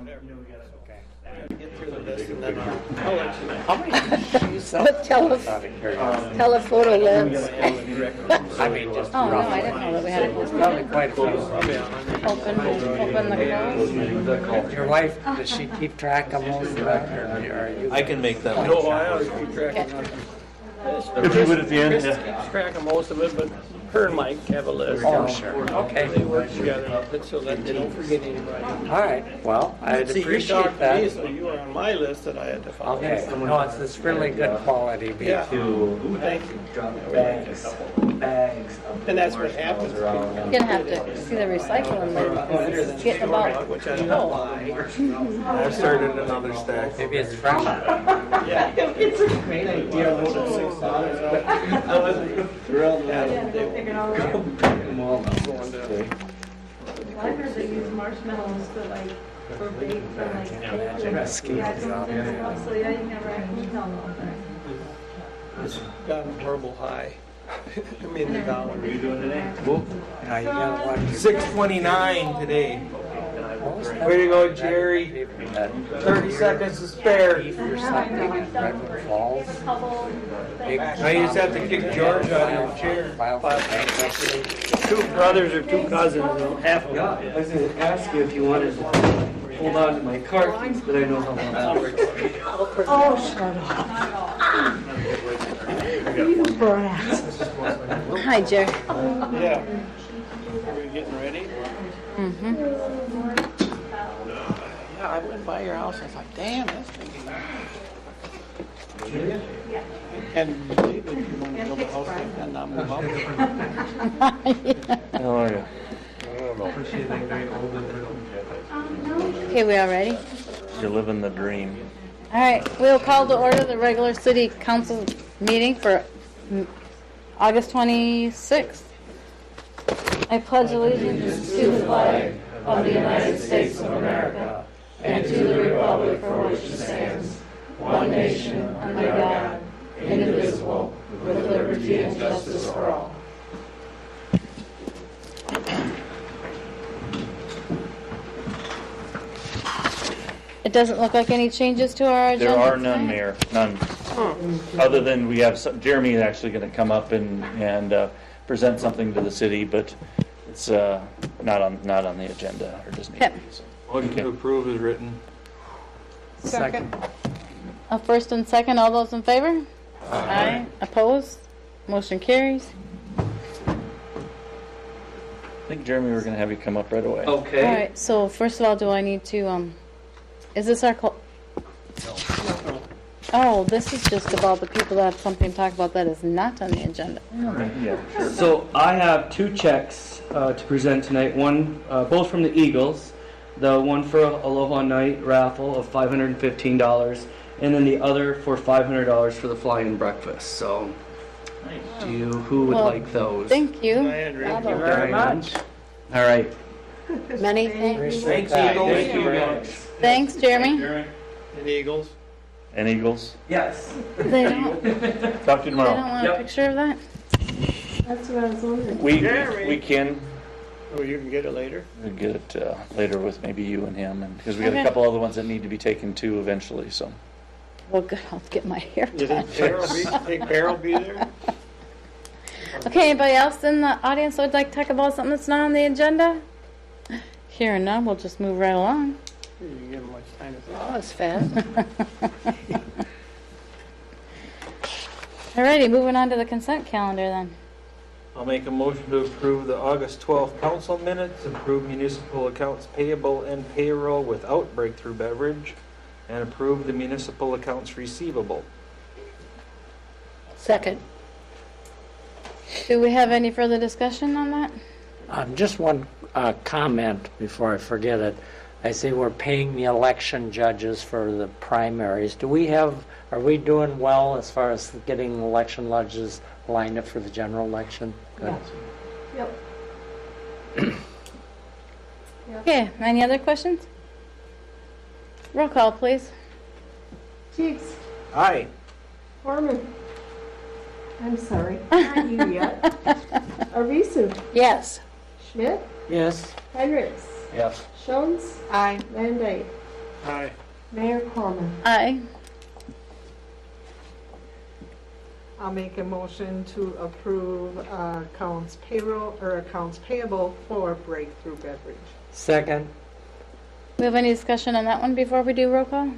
whatever. Okay. Get through the list and then I'll let you know. How many shoes What telephoto lens? I mean, just Oh, no, I didn't know that we had There's it. probably quite a few. Open the clothes. Your wife, does she keep track of most of that, or are you? I can make that No, one. I always keep track of nothing. If you would at the end, Chris yeah. keeps track of most of it, but her and Mike have a list. Oh, sure. Okay. They work together so that they don't forget anybody. All right, well, I'd See, you appreciate talked to me, that. so you were on my list that I had to follow. Okay, no, it's really good quality beef. Yeah. Thank you. And that's what happens. You're gonna have to see the recycling bin. Get about, Which I don't know oh, why. I started another stack. Maybe it's fresh. Yeah. It's a great idea. I wasn't thrilled that they were going to. I heard they use marshmallows for like, for bait, for like. Mesquite is out there. So yeah, you can have raccoons on all day. It's gotten horrible high. I mean, the dollar. Now you gotta watch your 6:29 today. post. Way to go, Jerry. 30 seconds to spare. Beef or something in Redwood Falls. Big I just have to kick George out of your chair. file for bankruptcy. Two brothers or two cousins, and half of I them. was going to ask you if you wanted to hold on to my car keys, but I know how long that works. Oh, shut up. You brat. hi, Jerry. Yeah. Are we getting ready? Mm-hmm. Yeah, I went by your house, I was like, damn, that's thinking. And maybe if you want to build a house like that, not move out there. How are you? Okay, we all ready? You're living the dream. All right, we'll call to order the regular city council meeting for August 26th. I pledge allegiance to the flag of the United States of America and to the republic for which it stands, one nation, under God, indivisible, with liberty and justice for all. It doesn't look like any changes to our agenda. There are none, tonight? Mayor, none. Other than we have, Jeremy is actually going to come up and present something to the city, but it's not on the agenda, or doesn't need to be. So. Motion to approve is written. Second. A first and second, all those in favor? Aye. Opposed? Motion carries. I think, Jeremy, we're going to have you come up right away. Okay. All right, so first of all, do I need to, is this our Oh, this is just about the people that have something to talk about that is not on the agenda. Yeah, sure. So I have two checks to present tonight. One, both from the Eagles. The one for Aloha Night raffle of $515, and then the other for $500 for the fly-in breakfast. So, who would Well, like those? Thank you. Thank you very much. All right. Many thanks. Thanks, Thank Eagles. you very much. Thanks, Jeremy. And Eagles. And Eagles? Yes. They don't Talk to you tomorrow. want a Yep. picture of that? That's what I was wondering. We Jeremy. can Oh, you can get it later? we'll get it later with maybe you and him, and because we got Okay. a couple other ones that need to be taken too eventually. So Well, good, I'll get my hair You done. think Bear will be there? Okay, anybody else in the audience that would like to talk about something that's not on the agenda? Hearing none, we'll just move right along. You didn't give him much time to think. That was fast. Alrighty, moving on to the consent calendar then. I'll make a motion to approve the August 12th council minutes, approve municipal accounts payable and payroll without breakthrough beverage, and approve the municipal accounts receivable. Second. Do we have any further discussion on that? Just one comment before I forget it. I see we're paying the election judges for the primaries. Are we doing well as far as getting election judges lined up for the general election? Good. Yep. Okay, any other questions? Roll call, please. Cheeks, Aye. Foreman. I'm sorry, not you yet. Arisu, Yes. Schmidt, Yes. Hendricks, Yes. Jones, Aye. Van Dyke. Aye. Mayor Corman. Aye. I'll make a motion to approve accounts payroll or accounts payable for Breakthrough Beverage. Second. We have any discussion on that one before we do roll call?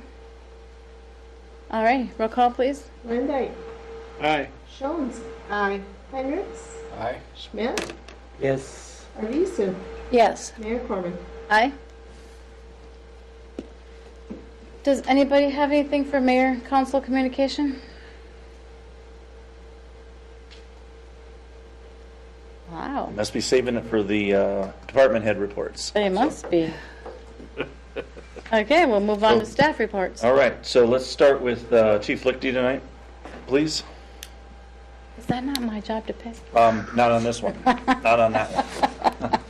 All right, roll call, please. Lindite. Aye. Jones. Aye. Hendricks. Aye. Schmidt. Yes. Arvisu. Yes. Mayor Corman. Aye. Does anybody have anything for mayor council communication? Wow, Must be saving it for the department head reports. they must be. Okay, we'll move on to staff reports. All right, so let's start with Chief Lichty tonight, please. Is that not my job to pick? Not on this one, not on that one.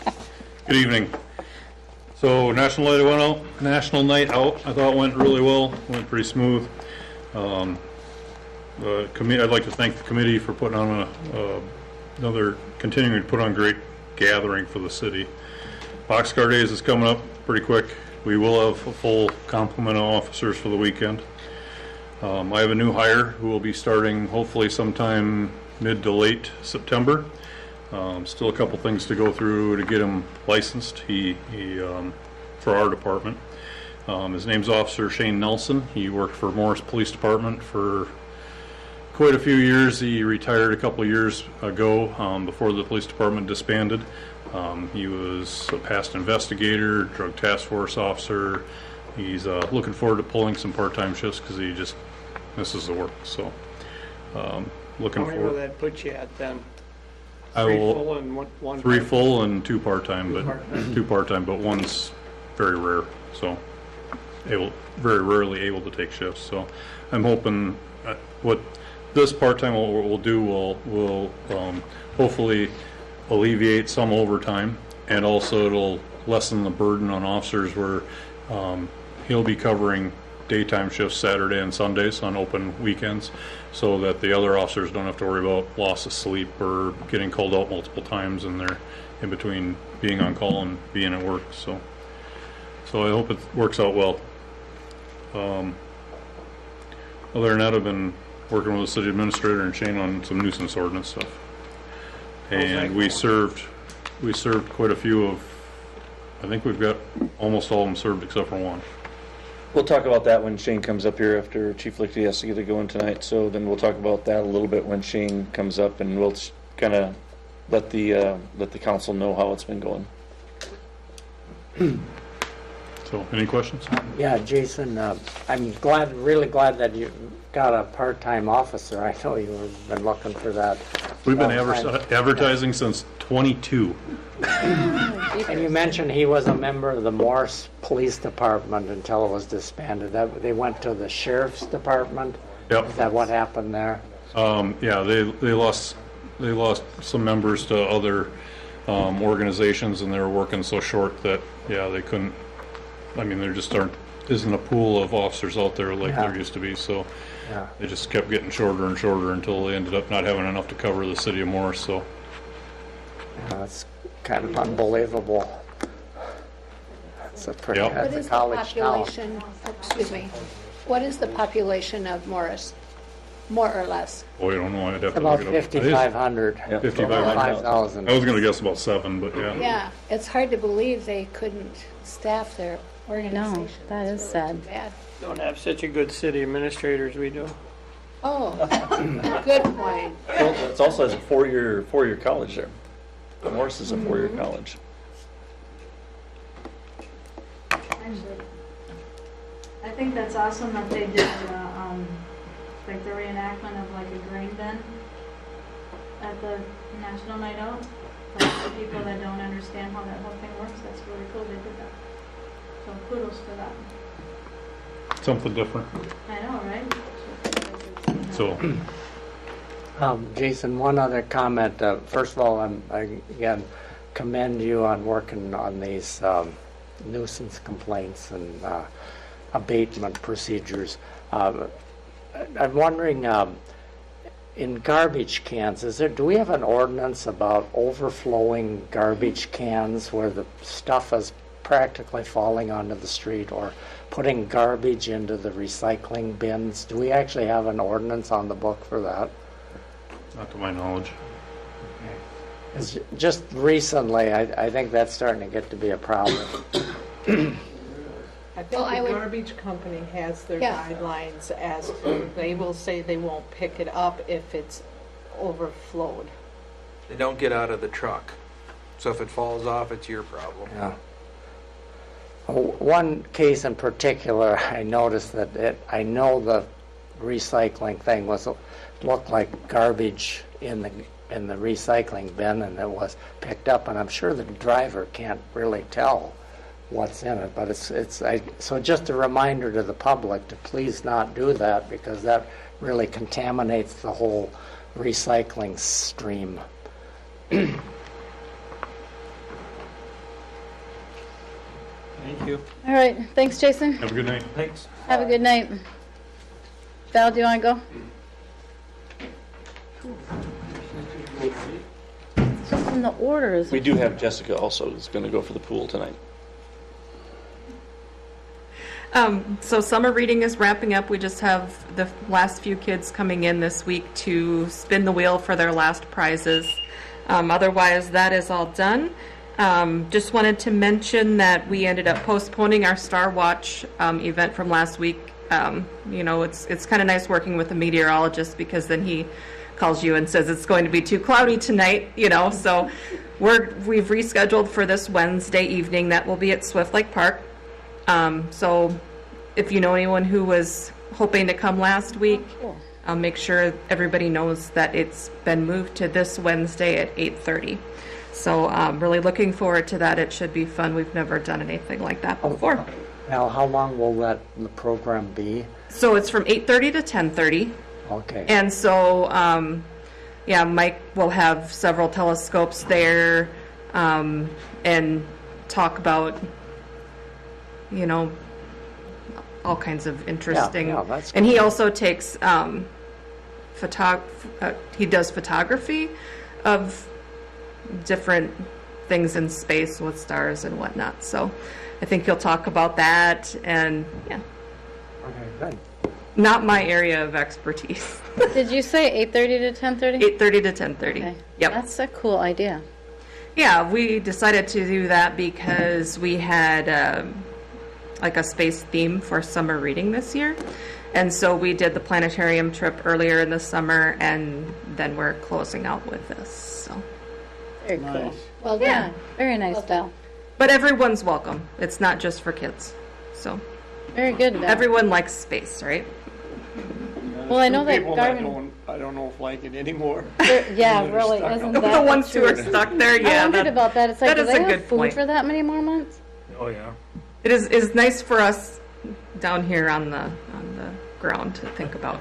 Good evening. So National Night Out, I thought went really well, went pretty smooth. The committee, I'd like to thank the committee for putting on continuing to put on great gathering for the city. Boxcar Days is coming up pretty quick. We will have a full complement of officers for the weekend. I have a new hire who will be starting hopefully sometime mid to late September. Still a couple things to go through to get him licensed. He for our department. His name's Officer Shane Nelson. He worked for Morris Police Department for quite a few years. He retired a couple of years ago before the police department disbanded. He was a past investigator, drug task force officer. He's looking forward to pulling some part-time shifts because he just misses the work. So looking How many will forward. that put you at then? I Three will- full and one? 3 part? full and 2 part-time, Two but part-time. 2 part-time, but one's very rare. So very rarely able to take shifts. So I'm hoping what this part-time will do will hopefully alleviate some overtime, and also it'll lessen the burden on officers where he'll be covering daytime shifts Saturday and Sundays on open weekends, so that the other officers don't have to worry about loss of sleep or getting called out multiple times in between being on call and being at work. So I hope it works out well. Other than that, I've been working with the city administrator and Shane on some nuisance ordinance stuff. And we served quite a few of, I think we've got almost all of them served except for one. We'll talk about that when Shane comes up here after Chief Lichty has to get it going tonight. So then we'll talk about that a little bit when Shane comes up, and we'll kind of let the council know how it's been going. So, any questions? Yeah, Jason, I'm really glad that you got a part-time officer. I know you've been looking for that. We've been long time. advertising since 22. And you mentioned he was a member of the Morris Police Department until it was disbanded. They went to the Sheriff's Department? Yep. Is that what happened there? Yeah, they lost some members to other organizations, and they were working so short that, yeah, they couldn't. I mean, there just isn't a pool of officers out there like there used to be, so Yeah. they just kept getting shorter and shorter until they ended up not having enough to cover the city of Morris. So That's kind of unbelievable. It's a pretty, Yep. that's What a is the college town. population, excuse me, what is the population of Morris, more or less? boy, I don't know. I'd have to About look it up. 5,500. Yeah. 5,500. 5,000. I was going to guess about 7, but yeah. Yeah, it's hard to believe they couldn't staff their organization. that is sad. Bad. Don't have such a good city administrator as we do. Oh, good point. Well, it's also has a four-year college there. Morris is a 4-year college. Actually, I think that's awesome that they did, like the reenactment of like a grain bin at the National Night Out. Like for people that don't understand how that whole thing works, that's really cool they did that. So kudos for that. Something different. I know, right? So, Jason, one other comment. First of all, I again commend you on working on these nuisance complaints and abatement procedures. I'm wondering, in garbage cans, do we have an ordinance about overflowing garbage cans where the stuff is practically falling onto the street, or putting garbage into the recycling bins. Do we actually have an ordinance on the book for that? Not to my knowledge. It's just recently, I think that's starting to get to be a problem. I think Well, I the would- garbage company has their Yeah. guidelines as to, they will say they won't pick it up if it's overflowed. They don't get out of the truck. So if it falls off, it's your problem. Yeah. One case in particular, I noticed that I know the recycling thing looked like garbage in the recycling bin, and it was picked up, and I'm sure the driver can't really tell what's in it, but so just a reminder to the public to please not do that, because that really contaminates the whole recycling stream. Thank you. All right, thanks, Jason. Have a good night. Thanks. Have a good night. Val, do you want to go? It's just in the orders. We do have Jessica also who's going to go for the pool tonight. So summer reading is wrapping up. We just have the last few kids coming in this week to spin the wheel for their last prizes. Otherwise, that is all done. Just wanted to mention that we ended up postponing our Star Watch event from last week. It's kind of nice working with a meteorologist, because then he calls you and says it's going to be too cloudy tonight, so we've rescheduled for this Wednesday evening. That will be at Swift Lake Park. So if you know anyone who was hoping to come last week, Cool. I'll make sure everybody knows that it's been moved to this Wednesday at 8:30. So really looking forward to that. It should be fun. We've never done anything like that before. Now, how long will the program be? So it's from 8:30 to 10:30. Okay. And so, Mike will have several telescopes there and talk about, all kinds of interesting. Yeah, that's and he cool. also takes he does photography of different things in space with stars and whatnot. So I think he'll talk about that, and Okay, good. not my area of expertise. Did you say 8:30 to 10:30? 8:30 to 10:30. Okay. Yep. That's a cool idea. Yeah, we decided to do that because we had like a space theme for summer reading this year. And so we did the planetarium trip earlier in the summer, and then we're closing out with this. So, Very cool. Nice. Well Yeah, done. very nice, Val. but everyone's welcome. It's not just for kids. So Very good, Val. everyone likes space, right? Well, I know that People Garmin. I don't know if like it anymore. Yeah, that are really, stuck isn't up. that The ones the who are truth? stuck there, I yeah. wondered about that. It's like, that do is they a have good food point. for that many more months? Oh, yeah. It is nice for us down here on the ground to think about.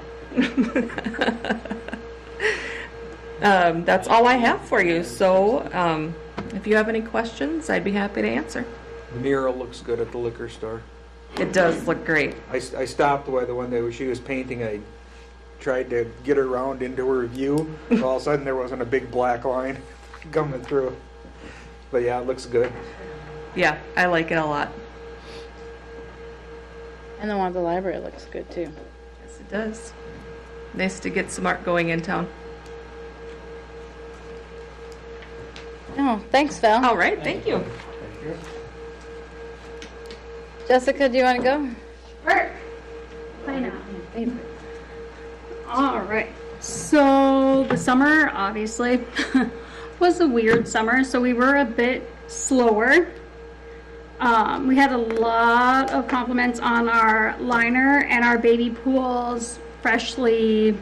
That's all I have for you. So if you have any questions, I'd be happy to answer. The mural looks good at the liquor store. It does look great. I stopped by the one that she was painting. I tried to get her around into her view. All of a sudden, there wasn't a big black line coming through. But yeah, it looks good. Yeah, I like it a lot. And the one at the library looks good too. Yes, it does. Nice to get some art going in town. Oh, thanks, Val. All right, thank you. Jessica, do you want to go? Sure. Why not? All right. So the summer obviously was a weird summer, so we were a bit slower. We had a lot of compliments on our liner and our baby pool's freshly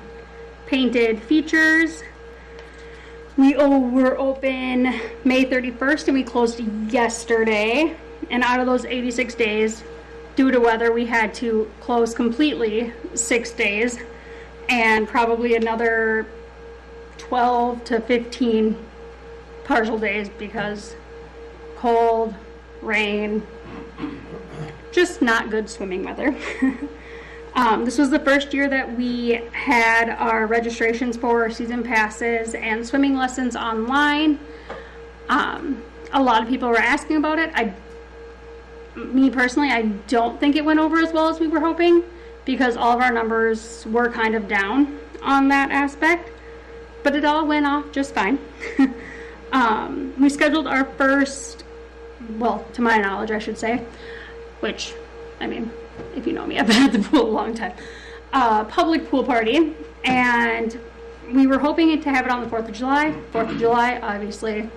painted features. We were open May 31st and we closed yesterday. And out of those 86 days, due to weather, we had to close completely 6 days and probably another 12 to 15 partial days because cold, rain, just not good swimming weather. This was the first year that we had our registrations for season passes and swimming lessons online. A lot of people were asking about it. I Me personally, I don't think it went over as well as we were hoping because all of our numbers were kind of down on that aspect, but it all went off just fine. We scheduled our first, well, to my knowledge, I should say, which, I mean, if you know me, I've been at the pool a long time, public pool party, and we were hoping to have it on the 4th of July. 4th of July, obviously,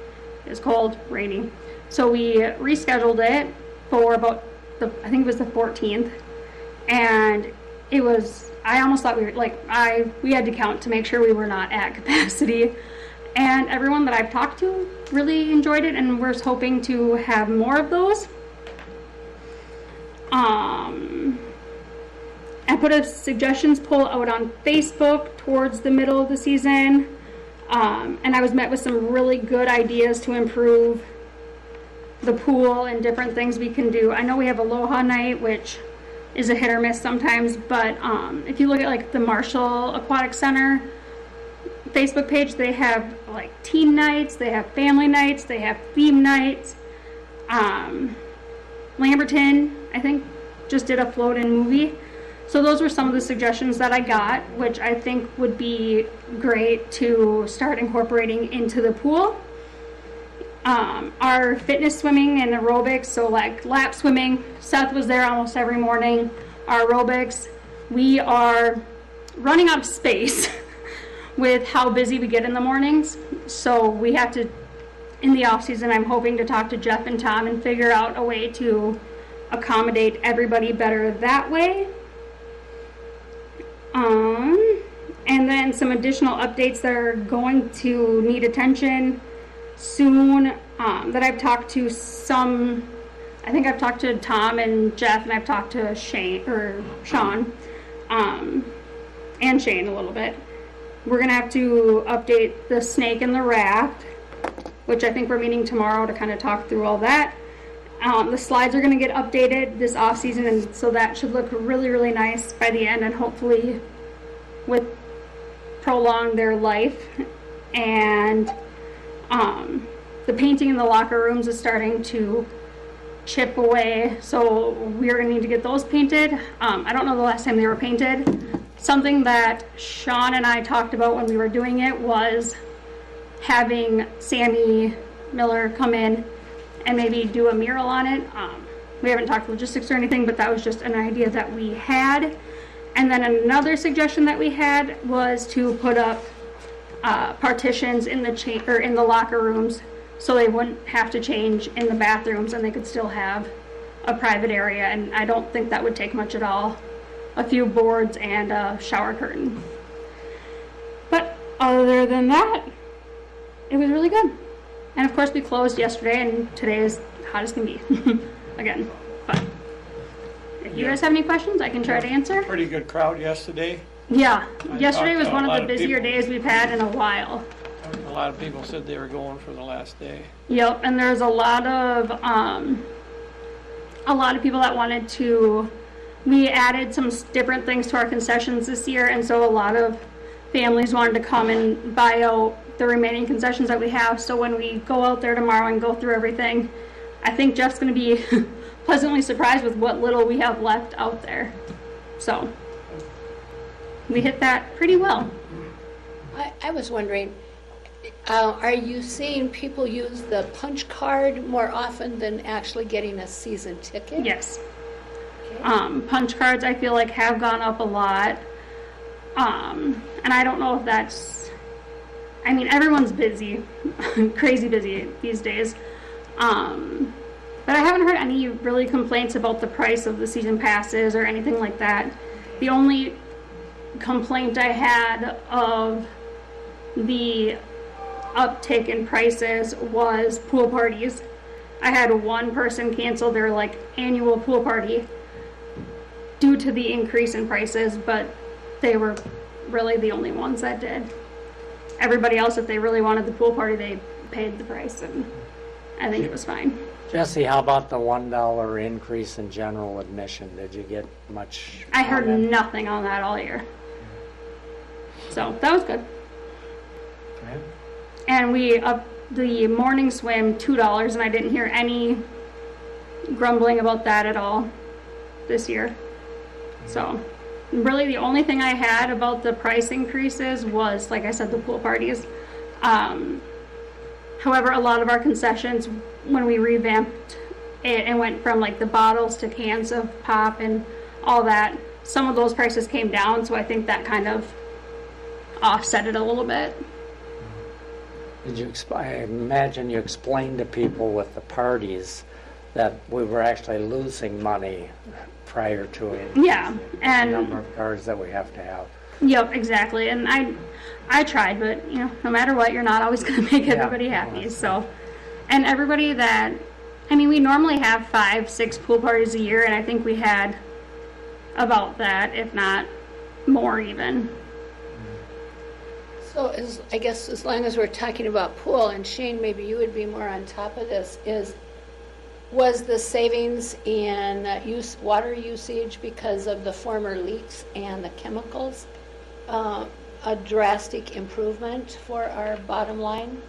is cold, rainy. So we rescheduled it for about, I think it was the 14th, and it was, I almost thought we had to count to make sure we were not at capacity. And everyone that I've talked to really enjoyed it, and we're hoping to have more of those. I put a suggestions poll out on Facebook towards the middle of the season, and I was met with some really good ideas to improve the pool and different things we can do. I know we have Aloha Night, which is a hit or miss sometimes, but if you look at like the Marshall Aquatic Center Facebook page, they have like team nights, they have family nights, they have theme nights. Lamberton, I think, just did a float-in movie. So those were some of the suggestions that I got, which I think would be great to start incorporating into the pool. Our fitness swimming and aerobics, so like lap swimming, Seth was there almost every morning. Our aerobics, we are running out of space with how busy we get in the mornings. So we have to, in the off season, I'm hoping to talk to Jeff and Tom and figure out a way to accommodate everybody better that way. And then some additional updates that are going to need attention soon, that I've talked to some, I think I've talked to Tom and Jeff, and I've talked to Sean, and Shane a little bit. We're gonna have to update the snake and the raft, which I think we're meeting tomorrow to kind of talk through all that. The slides are gonna get updated this off season, and so that should look really, really nice by the end, and hopefully with prolong their life. And the painting in the locker rooms is starting to chip away, so we're gonna need to get those painted. I don't know the last time they were painted. Something that Sean and I talked about when we were doing it was having Sammy Miller come in and maybe do a mural on it. We haven't talked logistics or anything, but that was just an idea that we had. And then another suggestion that we had was to put up partitions in the locker rooms, so they wouldn't have to change in the bathrooms and they could still have a private area. And I don't think that would take much at all. A few boards and a shower curtain. But other than that, it was really good. And of course we closed yesterday, and today is hot as can be again. But if you guys have any questions, I can try to answer. Pretty good crowd yesterday. Yeah, yesterday was talked to one a lot of the of busier people. days we've had in a while. A lot of people said they were going for the last day. Yep, and there's a lot of people that wanted to. We added some different things to our concessions this year, and so a lot of families wanted to come and buy out the remaining concessions that we have. So when we go out there tomorrow and go through everything, I think Jeff's going to be pleasantly surprised with what little we have left out there. So we hit that pretty well. I was wondering, are you seeing people use the punch card more often than actually getting a season ticket? Yes. Punch cards, I feel like, have gone up a lot. And I don't know if that's, I mean, everyone's busy, crazy busy these days. But I haven't heard any really complaints about the price of the season passes or anything like that. The only complaint I had of the uptick in prices was pool parties. I had one person cancel their annual pool party due to the increase in prices, but they were really the only ones that did. Everybody else, if they really wanted the pool party, they paid the price, and I think it was fine. Jesse, how about the $1 increase in general admission? Did you get much? I heard comment? nothing on that all year. So that was good. Okay. And we upped the morning swim $2, and I didn't hear any grumbling about that at all this year. So really the only thing I had about the price increases was, like I said, the pool parties. However, a lot of our concessions, when we revamped it and went from like the bottles to cans of pop and all that, some of those prices came down, so I think that kind of offset it a little bit. I imagine you explained to people with the parties that we were actually losing money prior to it. Yeah, The and number of cards that we have to have. yep, exactly. And I tried, but you know, no matter what, you're not always going to make everybody happy. So, and everybody that, I mean, we normally have 5-6 pool parties a year, and I think we had about that, if not more even. So I guess as long as we're talking about pool, and Shane, maybe you would be more on top of this, was the savings in water usage because of the former leaks and the chemicals a drastic improvement for our bottom line?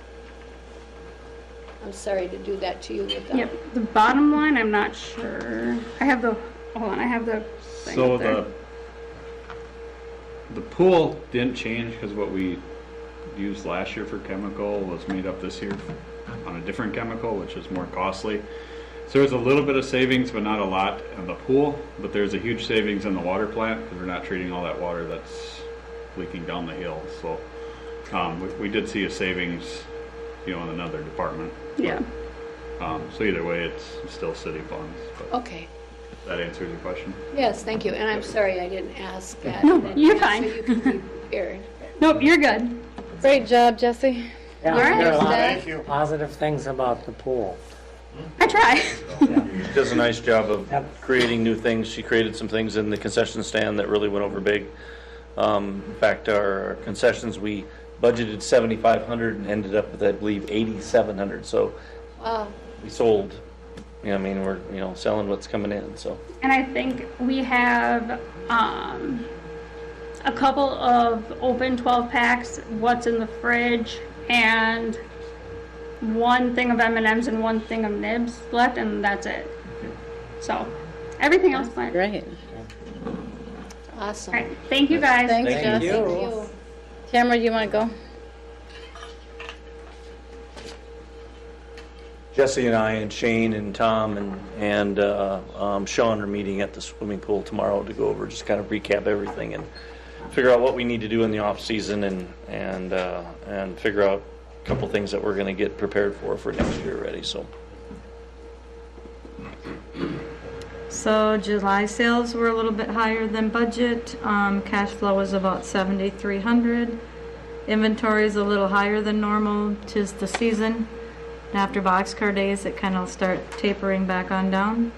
I'm sorry to do that to you with that. Yep, the bottom line, I'm not sure. I have the thing So up there. the pool didn't change because what we used last year for chemical was made up this year on a different chemical, which is more costly. So there's a little bit of savings, but not a lot in the pool. But there's a huge savings in the water plant because we're not treating all that water that's leaking down the hill. So we did see a savings, in another department. Yeah. So either way, it's still city funds. But Okay. that answers your question. Yes, thank you. And I'm sorry I didn't ask that. No, in you're advance, fine. So you can be prepared. Nope, you're good. Great job, Jesse. Yeah, All right, there are a lot Thank of positive things about the pool. I try. She does a nice job of Yep. creating new things. She created some things in the concession stand that really went over big. In fact, our concessions, we budgeted $7,500 and ended up with, I believe, $8,700. So Wow. we sold. We're selling what's coming in. So And I think we have a couple of open 12 packs, what's in the fridge, and one thing of M&Ms and one thing of nibs left, and that's it. So everything else went. Great. Awesome. All right, thank you guys. Thanks, Thank Jesse. you. Thank you. Tamara, you want to go? Jesse and I and Shane and Tom and Sean are meeting at the swimming pool tomorrow to go over, just kind of recap everything and figure out what we need to do in the off season and figure out a couple things that we're going to get prepared for next year already. So July sales were a little bit higher than budget. Cash flow was about $7,300. Inventory is a little higher than normal. 'Tis the season. After boxcar days, it kind of start tapering back on down.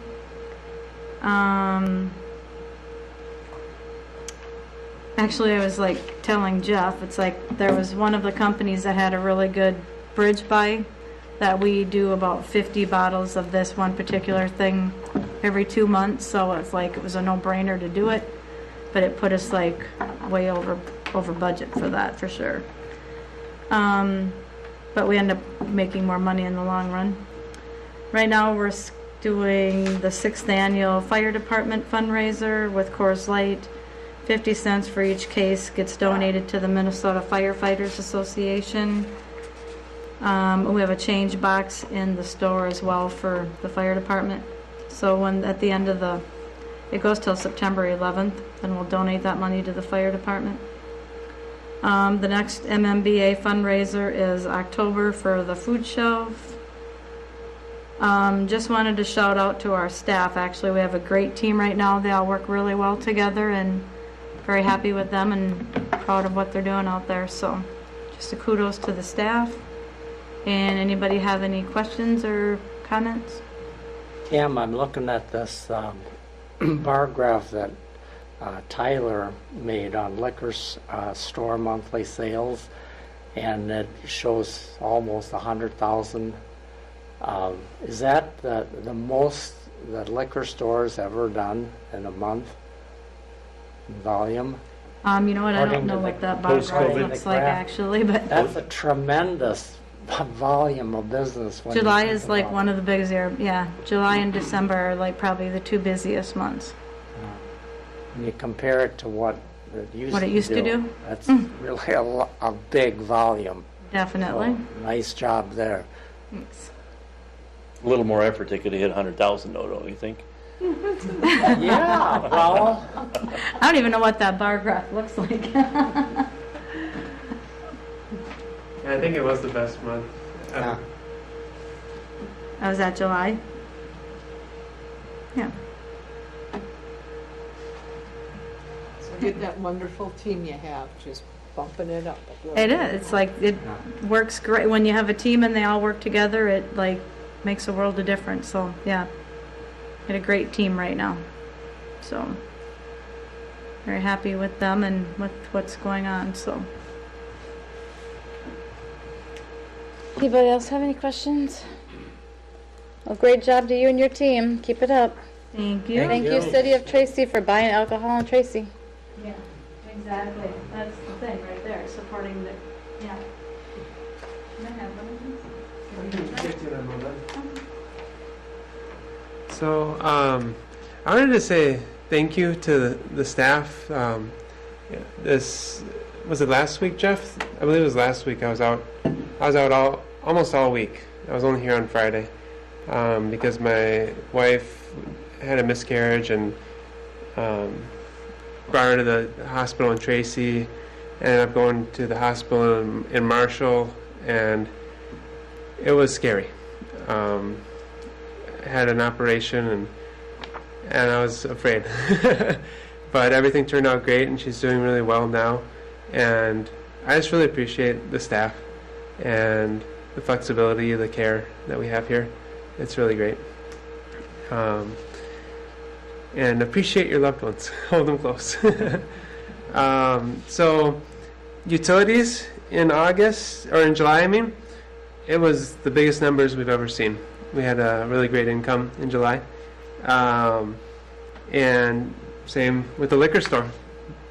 Actually, I was like telling Jeff, it's like there was one of the companies that had a really good bridge buy that we do about 50 bottles of this one particular thing every 2 months. So it's like it was a no-brainer to do it, but it put us like way over budget for that for sure. But we end up making more money in the long run. Right now we're doing the 6th annual fire department fundraiser with Coors Light. 50 cents for each case gets donated to the Minnesota Firefighters Association. We have a change box in the store as well for the fire department. So when at the end of it goes till September 11th, then we'll donate that money to the fire department. The next MMBA fundraiser is October for the food shelf. Just wanted to shout out to our staff. Actually, we have a great team right now. They all work really well together, and very happy with them and proud of what they're doing out there. So just a kudos to the staff. And anybody have any questions or comments? Tim, I'm looking at this bar graph that Tyler made on liquor store monthly sales, and it shows almost 100,000. Is that the most that liquor stores ever done in a month in volume? You know what? I According don't know to what the that bar graph post-COVID looks like graph. actually, but That's a tremendous volume of business. When July you think is like about one it. of the biggest, July and December are like probably the two busiest months. When you compare it to what it used to do? That's really a big volume. Definitely. So, nice job there. Thanks. A little more effort, they could have hit 100,000 though, don't you think? Yeah, well, I don't even know what that bar graph looks like. Yeah, I think it was the best month. yeah. I was at July. Yeah. So get that wonderful team you have, just bumping it up. a little It bit. is. It's like it works great when you have a team and they all work together. It like makes a world of difference. So yeah, got a great team right now. So very happy with them and with what's going on. So Anybody else have any questions? Well, great job to you and your team. Keep it up. thank you. Thank you, City of Tracy, for buying alcohol in Tracy. Yeah, exactly. That's the thing right there. Supporting the yeah. So, I wanted to say thank you to the staff. This was it last week, Jeff? I believe it was last week. I was out almost all week. I was only here on Friday because my wife had a miscarriage and brought her to the hospital in Tracy. Ended up going to the hospital in Marshall, and it was scary. Had an operation and I was afraid. But everything turned out great and she's doing really well now. And I just really appreciate the staff and the flexibility, the care that we have here. It's really great. And appreciate your loved ones. Hold them close. So utilities in July, it was the biggest numbers we've ever seen. We had a really great income in July. And same with the liquor store.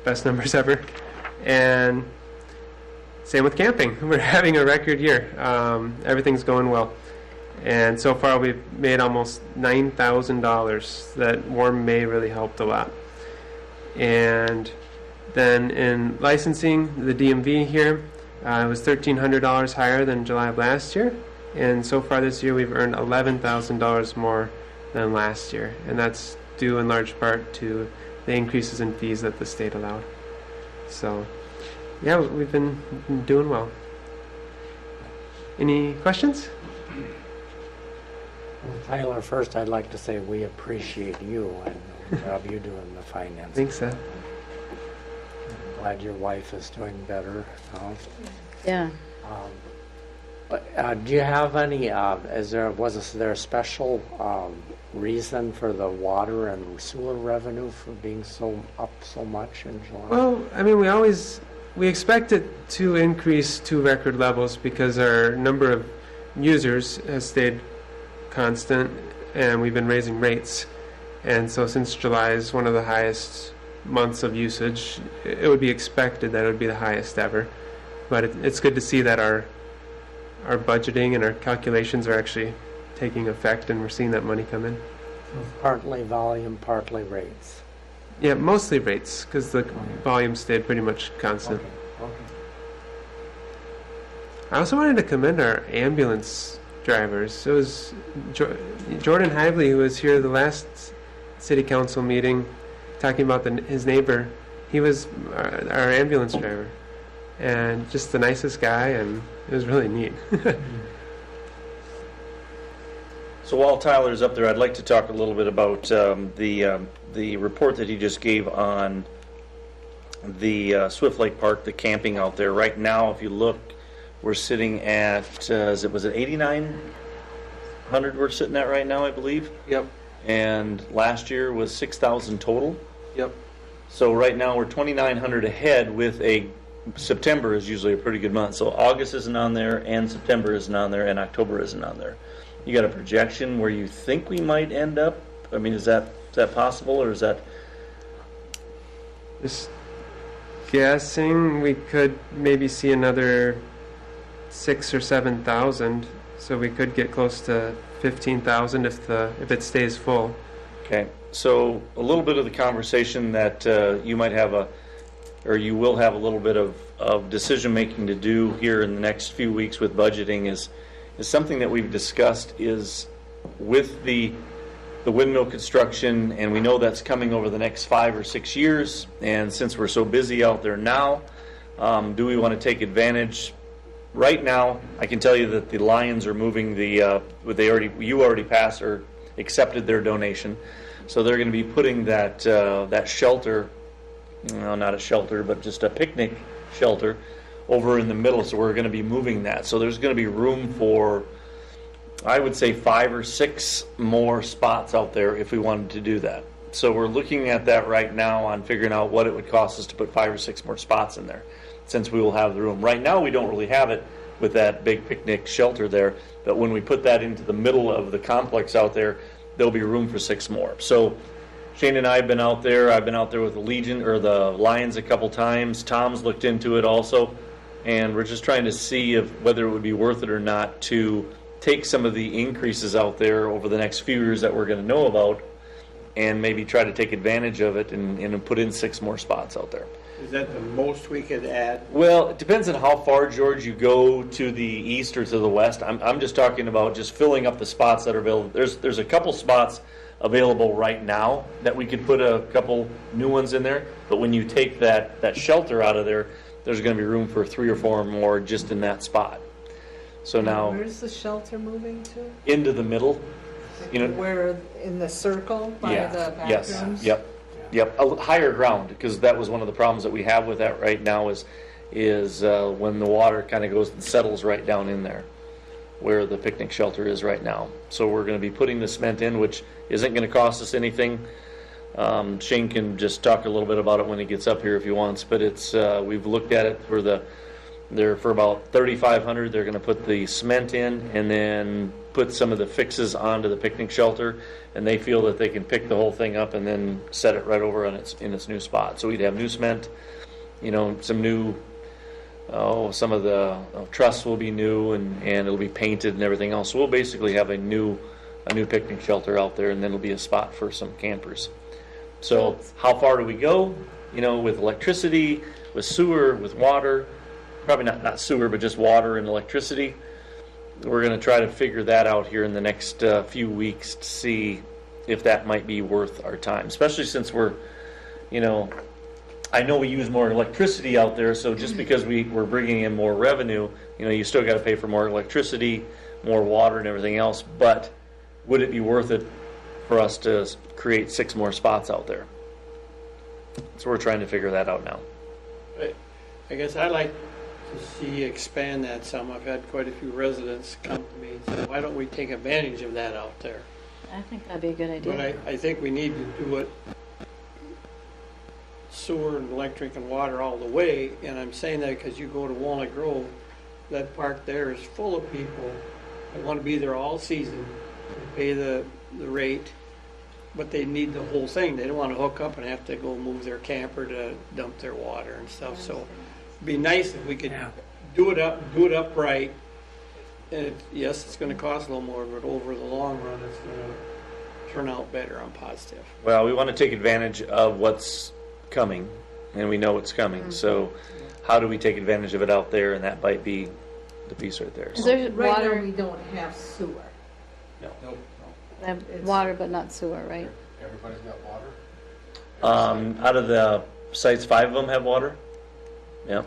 Best numbers ever. And same with camping. We're having a record year. Everything's going well. And so far we've made almost $9,000. That warm May really helped a lot. And then in licensing, the DMV here, it was $1,300 higher than July of last year. And so far this year, we've earned $11,000 more than last year. And that's due in large part to the increases in fees that the state allowed. So, yeah, we've been doing well. Any questions? Well, Tyler, first I'd like to say we appreciate you and the job you do in the finance. Thanks, Seth. I'm glad your wife is doing better now. Yeah. But do you have any? Was there a special reason for the water and sewer revenue for being up so much in July? Well, we expect it to increase to record levels because our number of users has stayed constant, and we've been raising rates. And so, since July is one of the highest months of usage, it would be expected that it would be the highest ever. But it's good to see that our budgeting and our calculations are actually taking effect, and we're seeing that money come in. Partly volume, partly rates. Yeah, mostly rates, because the volume stayed pretty much constant. Okay. I also wanted to commend our ambulance drivers. It was Jordan Hively, who was here the last city council meeting, talking about his neighbor. He was our ambulance driver, and just the nicest guy, and it was really neat. So while Tyler's up there, I'd like to talk a little bit about the report that he just gave on the Swift Lake Park, the camping out there. Right now, if you look, we're sitting at, was it 8,900 we're sitting at right now, I believe? Yep. And last year was 6,000 total? Yep. So right now we're 2,900 ahead with September is usually a pretty good month. So August isn't on there, and September isn't on there, and October isn't on there. You got a projection where you think we might end up? I mean, is that possible, or is that? Just guessing, we could maybe see another 6 or 7,000, so we could get close to 15,000 if it stays full. Okay, so a little bit of the conversation that you might have you will have a little bit of decision making to do here in the next few weeks with budgeting is something that we've discussed is with the windmill construction, and we know that's coming over the next 5 or 6 years, and since we're so busy out there now, do we want to take advantage? Right now, I can tell you that the Lions are moving you already passed or accepted their donation, so they're going to be putting that shelter, no, not a shelter, but just a picnic shelter over in the middle. So we're going to be moving that. So there's going to be room for, I would say, 5 or 6 more spots out there if we wanted to do that. So we're looking at that right now on figuring out what it would cost us to put 5 or 6 more spots in there, since we will have the room. Right now we don't really have it with that big picnic shelter there, but when we put that into the middle of the complex out there, there'll be room for 6 more. So Shane and I have been out there. I've been out there with the Legion or the Lions a couple times. Tom's looked into it also, and we're just trying to see whether it would be worth it or not to take some of the increases out there over the next few years that we're going to know about, and maybe try to take advantage of it and put in 6 more spots out there. Is that the most we could add? Well, it depends on how far, George, you go to the east or to the west. I'm just talking about just filling up the spots that are available. There's a couple spots available right now that we could put a couple new ones in there, but when you take that shelter out of there, there's going to be room for 3 or 4 more just in that spot. So now, where's the shelter moving to? into the middle, Where in the circle by the bathrooms? Yes. Yep. Higher ground, because that was one of the problems that we have with that right now is when the water kind of goes and settles right down in there where the picnic shelter is right now. So we're going to be putting the cement in, which isn't going to cost us anything. Shane can just talk a little bit about it when he gets up here if he wants, but it's we've looked at it for about $3,500. They're going to put the cement in and then put some of the fixes onto the picnic shelter, and they feel that they can pick the whole thing up and then set it right over in its new spot. So we'd have new cement, some new, some of the truss will be new and it'll be painted and everything else. So we'll basically have a new picnic shelter out there, and then it'll be a spot for some campers. So how far do we go? With electricity, with sewer, with water. Probably not sewer, but just water and electricity. We're going to try to figure that out here in the next few weeks to see if that might be worth our time, especially since we're, I know we use more electricity out there, so just because we're bringing in more revenue, you still got to pay for more electricity, more water and everything else, but would it be worth it for us to create 6 more spots out there? So we're trying to figure that out now. I guess I'd like to see expand that some. I've had quite a few residents come to me and say, why don't we take advantage of that out there? I think that'd be a good idea. But I think we need to do it sewer and electric and water all the way, and I'm saying that because you go to Walnut Grove, that park there is full of people that want to be there all season, pay the rate, but they need the whole thing. They don't want to hook up and have to go move their camper to dump their water and stuff. So it'd be nice if we could do it up right. And yes, it's going to cost a little more, but over the long run, it's going to turn out better. I'm positive. Well, we want to take advantage of what's coming, and we know it's coming. Mm-hmm. So how do we take advantage of it out there? And that might be the piece right there. Is there right water? now we don't have sewer. No. They have water, but not sewer, right? Everybody's got water? Out of the sites, 5 of them have water. Yeah.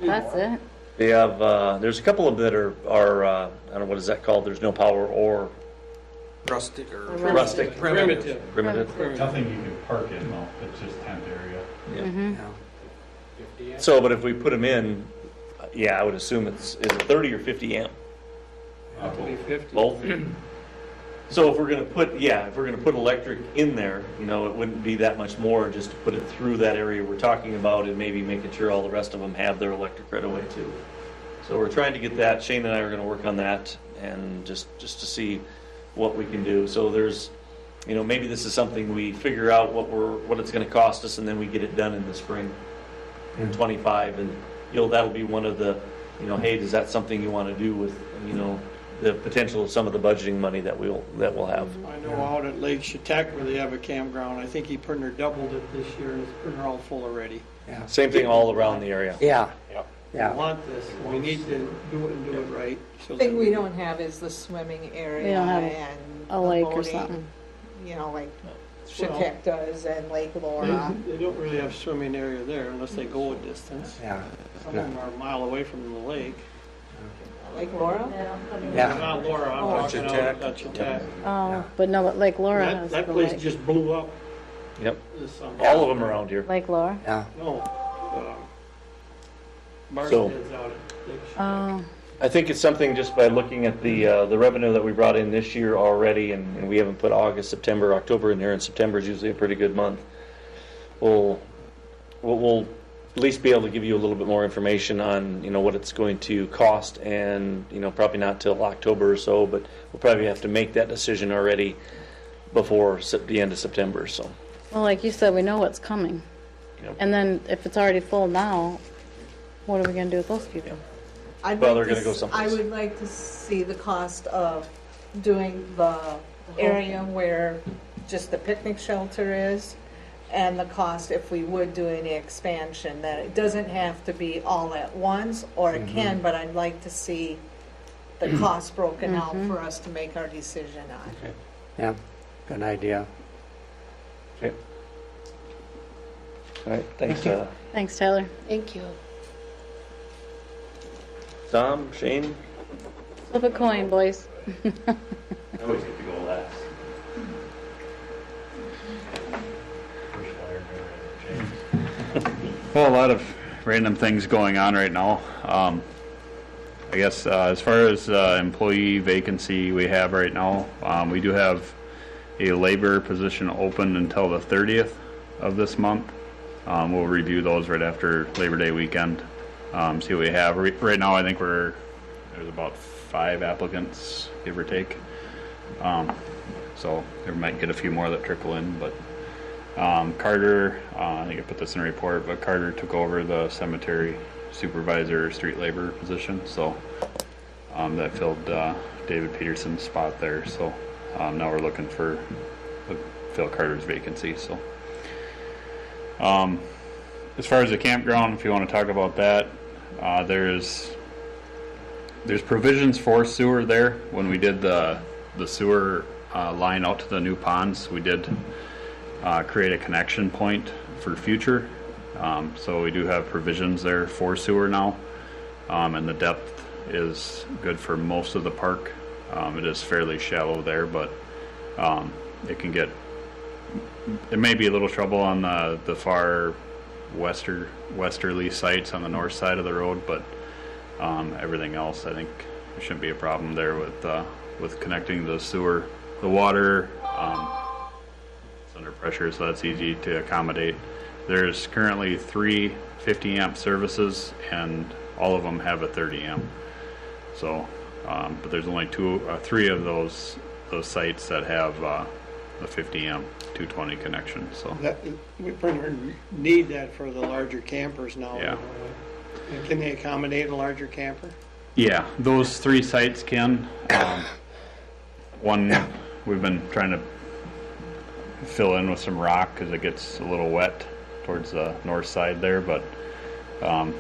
That's it. They have, there's a couple of them that are I don't know, what is that called? There's no power or Rustic or rustic. Primitive. Nothing you can park in though, it's just tent area. Yeah. Mm-hmm. So, but if we put them in, I would assume is it 30 or 50 amp? Probably 50. Both. So if we're going to put electric in there, it wouldn't be that much more just to put it through that area we're talking about, and maybe making sure all the rest of them have their electric right away too. So we're trying to get that. Shane and I are going to work on that, and just to see what we can do. So there's, maybe this is something we figure out what it's going to cost us, and then we get it done in the spring in 25, and that'll be one of the hey, is that something you want to do with, the potential of some of the budgeting money that we'll have. I know out at Lake Chetek where they have a campground, I think he pretty near doubled it this year, and it's pretty all full already. Yeah. Same thing all around the area. Yeah. We want this, we need to do it and do it right. So The thing we don't have is the swimming area We don't have and a the lake or boating, something. Like Well, Chetek does and Lake Laura. They don't really have swimming area there unless they go a distance. Yeah. Some of them are a mile away from the lake. Lake Laura? Yeah. Not Laura, I'm talking about Chetek. Oh, but no, but Lake Laura has That the place lake. just blew up Yep. this summer. All of them around here. Lake Laura? Yeah. No. So- Marsted's out at Lake Chetek. Oh, I think it's something just by looking at the revenue that we brought in this year already, and we haven't put August, September, October in there, and September is usually a pretty good month. We'll at least be able to give you a little bit more information on what it's going to cost, and probably not till October or so, but we'll probably have to make that decision already before the end of September. So. well, like you said, we know what's coming. Yep. And then if it's already full now, what are we gonna do with those people? Well, they're gonna go someplace. I would like to see the cost of doing the area where just the picnic shelter is, and the cost if we would do any expansion, that it doesn't have to be all at once, or it can, but I'd like to see the cost broken out for us to make our decision on. Okay. Yeah. Good idea. Okay. All right. Thanks, Thanks, Tyler. Thank you. Tom, Shane. Flip a coin, boys. I always get to go last. Well, a lot of random things going on right now. I guess as far as employee vacancy we have right now, we do have a labor position open until the 30th of this month. We'll review those right after Labor Day weekend. See what we have. Right now I think there's about 5 applicants, give or take. So there might get a few more that trickle in, but Carter, I think I put this in a report, but Carter took over the cemetery supervisor street labor position, so that filled David Peterson's spot there. So now we're looking for fill Carter's vacancy. So as far as the campground, if you want to talk about that, there's provisions for sewer there. When we did the sewer line out to the new ponds, we did create a connection point for future. So we do have provisions there for sewer now, and the depth is good for most of the park. It is fairly shallow there, but it may be a little trouble on the far westerly sites on the north side of the road, but everything else, I think there shouldn't be a problem there with connecting the sewer. The water, it's under pressure, so that's easy to accommodate. There's currently 3 50 amp services, and all of them have a 30 amp. So, but there's only 3 of those sites that have the 50 amp 220 connection. So We pretty much need that for the larger campers now. Yeah. And can they accommodate a larger camper? yeah, those 3 sites can. One we've been trying to fill in with some rock because it gets a little wet towards the north side there, but I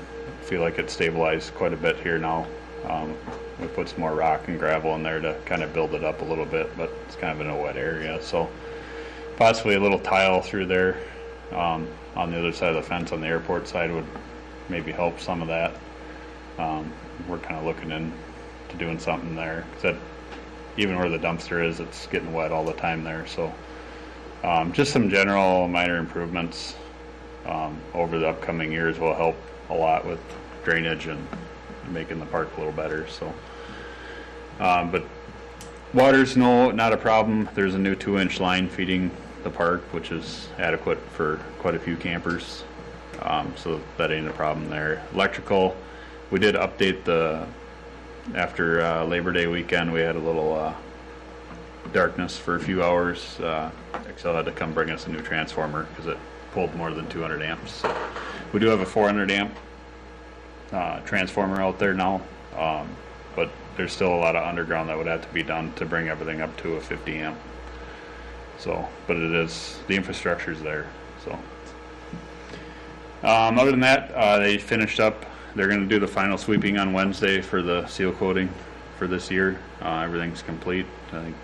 feel like it's stabilized quite a bit here now. We put some more rock and gravel in there to kind of build it up a little bit, but it's kind of in a wet area, so possibly a little tile through there on the other side of the fence on the airport side would maybe help some of that. We're kind of looking into doing something there, because even where the dumpster is, it's getting wet all the time there. So just some general minor improvements over the upcoming years will help a lot with drainage and making the park a little better. So but water's not a problem. There's a new 2-inch line feeding the park, which is adequate for quite a few campers, so that ain't a problem there. Electrical, we did update after Labor Day weekend, we had a little darkness for a few hours. Excel had to come bring us a new transformer because it pulled more than 200 amps. So we do have a 400 amp transformer out there now, but there's still a lot of underground that would have to be done to bring everything up to a 50 amp. So, but it is, the infrastructure's there, so. Other than that, they finished up, they're gonna do the final sweeping on Wednesday for the seal coating for this year. Everything's complete. I think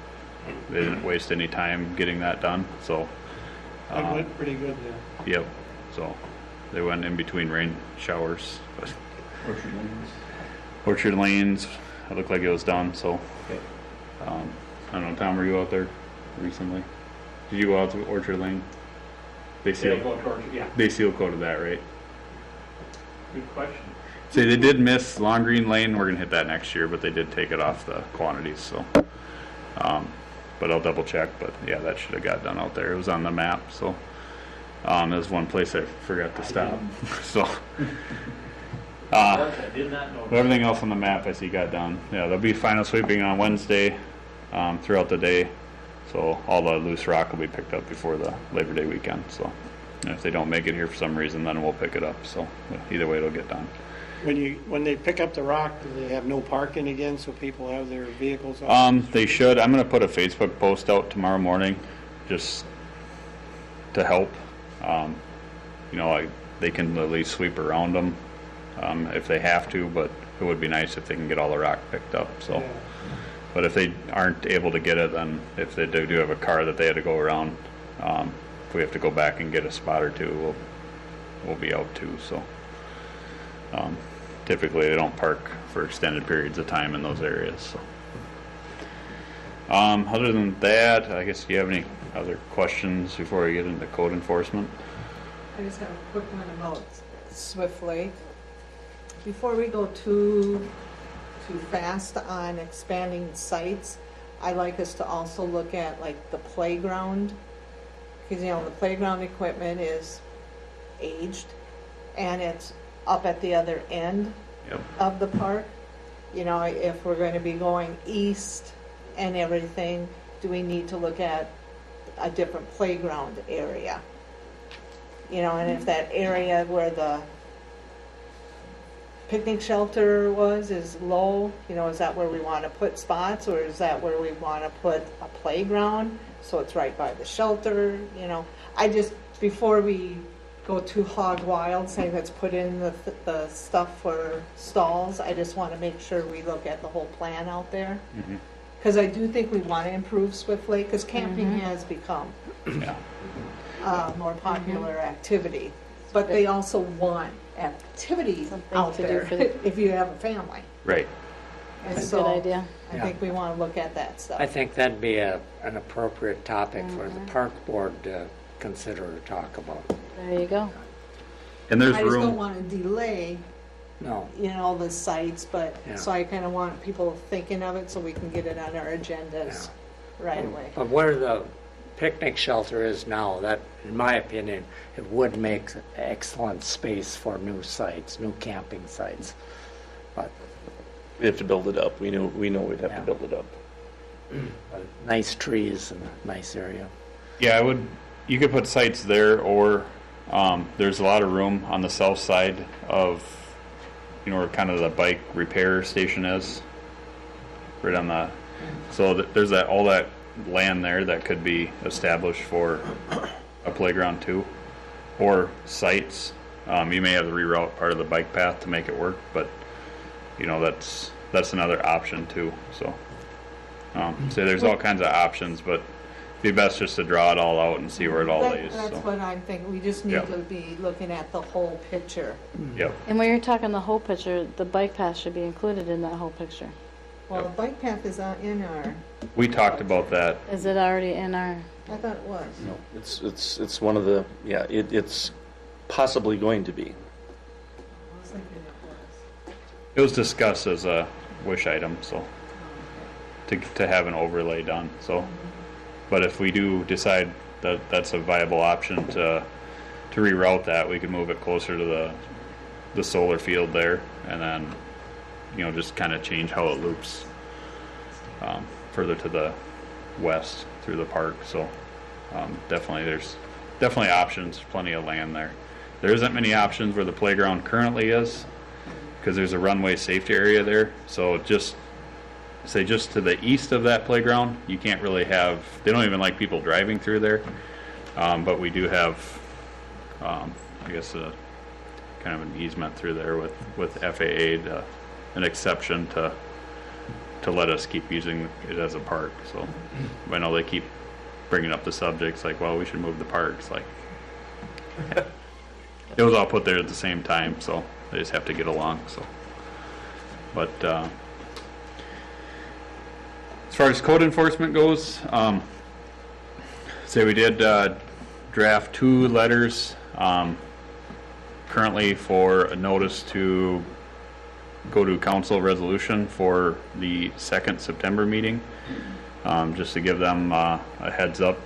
they didn't waste any time getting that done, so. That went pretty good there. Yep, so they went in between rain showers. But Orchard Lanes, it looked like it was done, so. Okay. I don't know, Tom, were you out there recently? Did you go out to Orchard Lane? They seal, Yeah. they seal coated that, right? Good question. See, they did miss Long Green Lane. We're gonna hit that next year, but they did take it off the quantities, so. But I'll double check, but yeah, that should have got done out there. It was on the map, so. There's one place I forgot to stop, so. I did not know. Everything else on the map I see got done. Yeah, there'll be final sweeping on Wednesday, throughout the day. So all the loose rock will be picked up before the Labor Day weekend, so. And if they don't make it here for some reason, then we'll pick it up, so either way it'll get done. When they pick up the rock, do they have no parking again, so people have their vehicles out? They should. I'm gonna put a Facebook post out tomorrow morning, just to help. They can at least sweep around them, if they have to, but it would be nice if they can get all the rock picked up, so. Yeah. But if they aren't able to get it, then if they do have a car that they had to go around, if we have to go back and get a spot or two, we'll be out too, so. Typically they don't park for extended periods of time in those areas, so. Other than that, I guess, do you have any other questions before we get into code enforcement? I just have a quick one about Swift Lake. Before we go too fast on expanding sites, I'd like us to also look at like the playground. Because, the playground equipment is aged and it's up at the other end of the park. If we're going to be going east and everything, do we need to look at a different playground area? And if that area where the picnic shelter is low, is that where we want to put spots, or is that where we want to put a playground so it's right by the shelter? I just, before we go too hog wild saying let's put in the stuff for stalls, I just want to make sure we look at the whole plan out there. Because I do think we want to improve Swift Lake, because camping has become a more popular activity. But they also want activity out to do there for the- if you have a family. Right. And That's a so good idea. I think we want to look at that stuff. I think that'd be an appropriate topic for the park board to consider or talk about. There you go. And there's I just don't room, want to delay, No, the sites, but, Yeah. so I kind of want people thinking of it so we can get it on our agendas right away. but where the picnic shelter is now, that, in my opinion, it would make excellent space for new sites, new camping sites. But We have to build it up. We know we'd have Yeah. to build it up. nice trees and a nice area. yeah, you could put sites there, or, there's a lot of room on the south side of, where kind of the bike repair station is. Right on the, so there's all that land there that could be established for a playground too, or sites. You may have to reroute part of the bike path to make it work, but that's another option too. So, so there's all kinds of options, but it'd be best just to draw it all out and see where it all lays. That's So, what I'm thinking. We just need Yeah. to be looking at the whole picture. yep. And when you're talking the whole picture, the bike path should be included in that whole picture. Well, the bike path is in our, We talked about that. Is it already in our? I thought it was. No, it's one of the, it's possibly going to be. I was thinking it was. It was discussed as a wish item, so to have an overlay done. So, but if we do decide that that's a viable option to reroute that, we could move it closer to the solar field there, and then just kind of change how it loops further to the west through the park. So there's definitely options, plenty of land there. There isn't many options where the playground currently is. because there's a runway safety area there. So just to the east of that playground, you can't really have, they don't even like people driving through there. But we do have, I guess, kind of an easement through there with FAA, an exception to let us keep using it as a park. So I know they keep bringing up the subjects like, well, we should move the parks. Like, it was all put there at the same time, so they just have to get along. So, but as far as code enforcement goes, say we did draft 2 letters currently for a notice to go to council resolution for the 2nd September meeting, just to give them a heads up,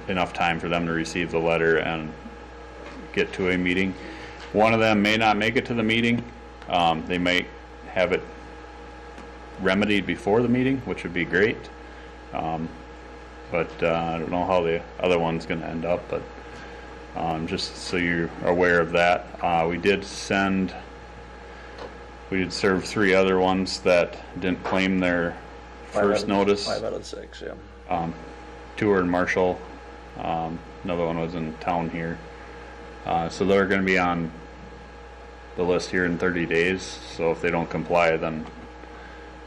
enough time for them to receive the letter and get to a meeting. One of them may not make it to the meeting. They might have it remedied before the meeting, which would be great. But I don't know how the other one's going to end up, but just so you're aware of that. We did serve 3 other ones that didn't claim their first notice. 5 out of 6, yeah. 2 are in Marshall. Another one was in town here. So they're going to be on the list here in 30 days. So if they don't comply, then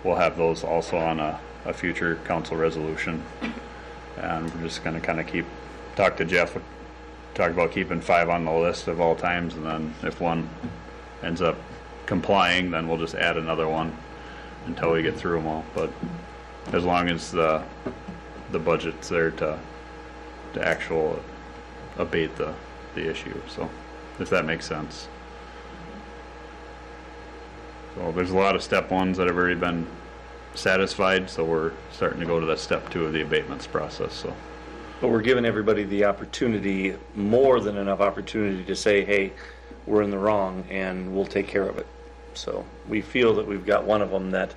we'll have those also on a future council resolution. And we're just going to kind of talk to Jeff, talk about keeping 5 on the list of all times, and then if one ends up complying, then we'll just add another one until we get through them all. But as long as the budget's there to actual abate the issue, so if that makes sense. So there's a lot of step 1s that have already been satisfied, so we're starting to go to that step 2 of the abatements process. So, but we're giving everybody the opportunity, more than enough opportunity, to say, hey, we're in the wrong and we'll take care of it. So we feel that we've got one of them that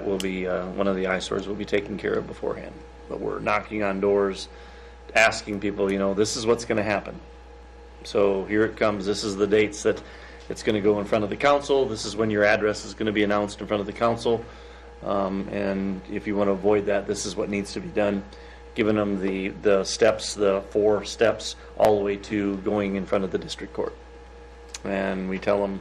will be one of the eyesores will be taken care of beforehand. But we're knocking on doors, asking people, this is what's going to happen. So here it comes. This is the dates that it's going to go in front of the council. This is when your address is going to be announced in front of the council. And if you want to avoid that, this is what needs to be done. Giving them the steps, the 4 steps, all the way to going in front of the district court. And we tell them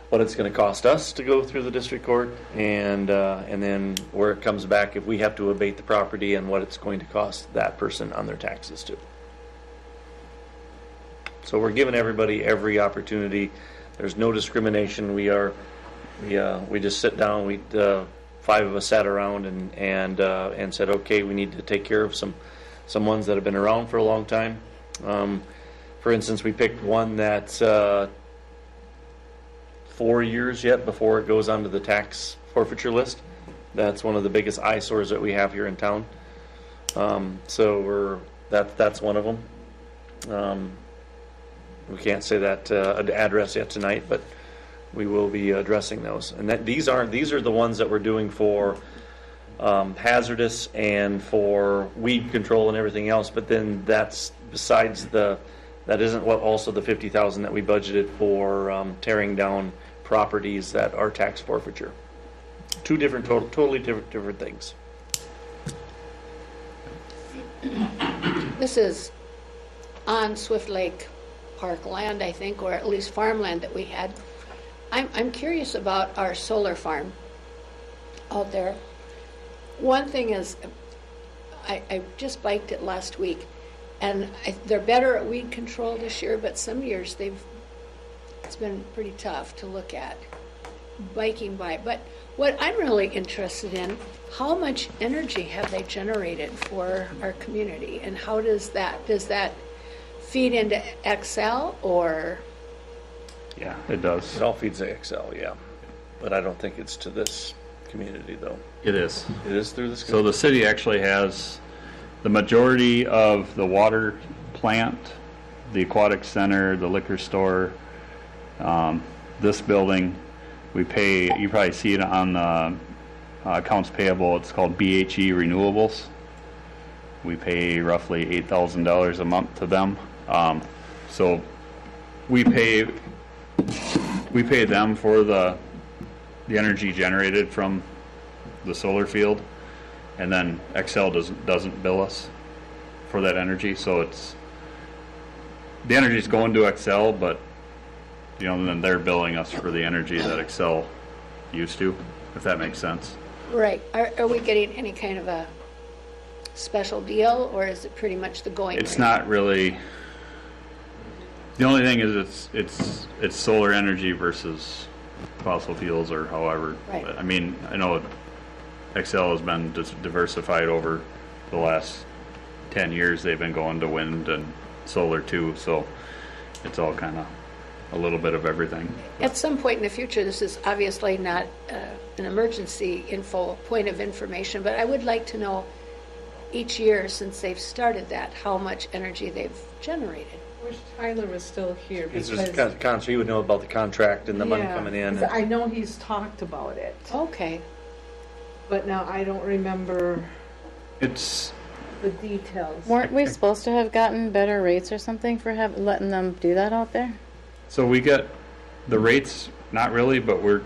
what it's going to cost us to go through the district court, and then where it comes back if we have to abate the property, and what it's going to cost that person on their taxes too. So we're giving everybody every opportunity. There's no discrimination. We just sit down. 5 of us sat around and said, okay, we need to take care of some ones that have been around for a long time. For instance, we picked one that's 4 years yet before it goes onto the tax forfeiture list. That's one of the biggest eyesores that we have here in town. So that's one of them. We can't say that address yet tonight, but we will be addressing those. And these are the ones that we're doing for hazardous and for weed control and everything else. But then that's besides that isn't what also the $50,000 that we budgeted for tearing down properties that are tax forfeiture. 2 different, totally different things. This is on Swift Lake Park land, I think, or at least farmland that we had. I'm curious about our solar farm out there. One thing is, I just biked it last week, and they're better at weed control this year, but some years it's been pretty tough to look at biking by. But what I'm really interested in, how much energy have they generated for our community, and how does that feed into Excel or? Yeah, it does. It all feeds to Excel, yeah. But I don't think it's to this community, though. It is. It is through this community? So the city actually has the majority of the water plant, the aquatic center, the liquor store, this building. We pay, you probably see it on the accounts payable, it's called BHE Renewables. We pay roughly $8,000 a month to them. So we pay we pay them for the energy generated from the solar field, and then Excel doesn't bill us for that energy. So it's the energy's going to Excel, but then they're billing us for the energy that Excel used to, if that makes sense. Right. Are we getting any kind of a special deal, or is it pretty much the going It's rate? not really. The only thing is it's solar energy versus fossil fuels, or however. Right. But, I mean, I know Excel has been diversified over the last 10 years. They've been going to wind and solar too, so it's all kind of a little bit of everything. At some point in the future, this is obviously not an emergency point of information, but I would like to know each year since they've started that, how much energy they've generated. Wish Tyler was still here It's because. just kind of contract. You would know about the contract and the money Yeah, coming in. 'cause I know he's talked about it, Okay. but now I don't remember It's the details. Weren't we supposed to have gotten better rates or something for letting them do that out there? so we get the rates, not really, but we're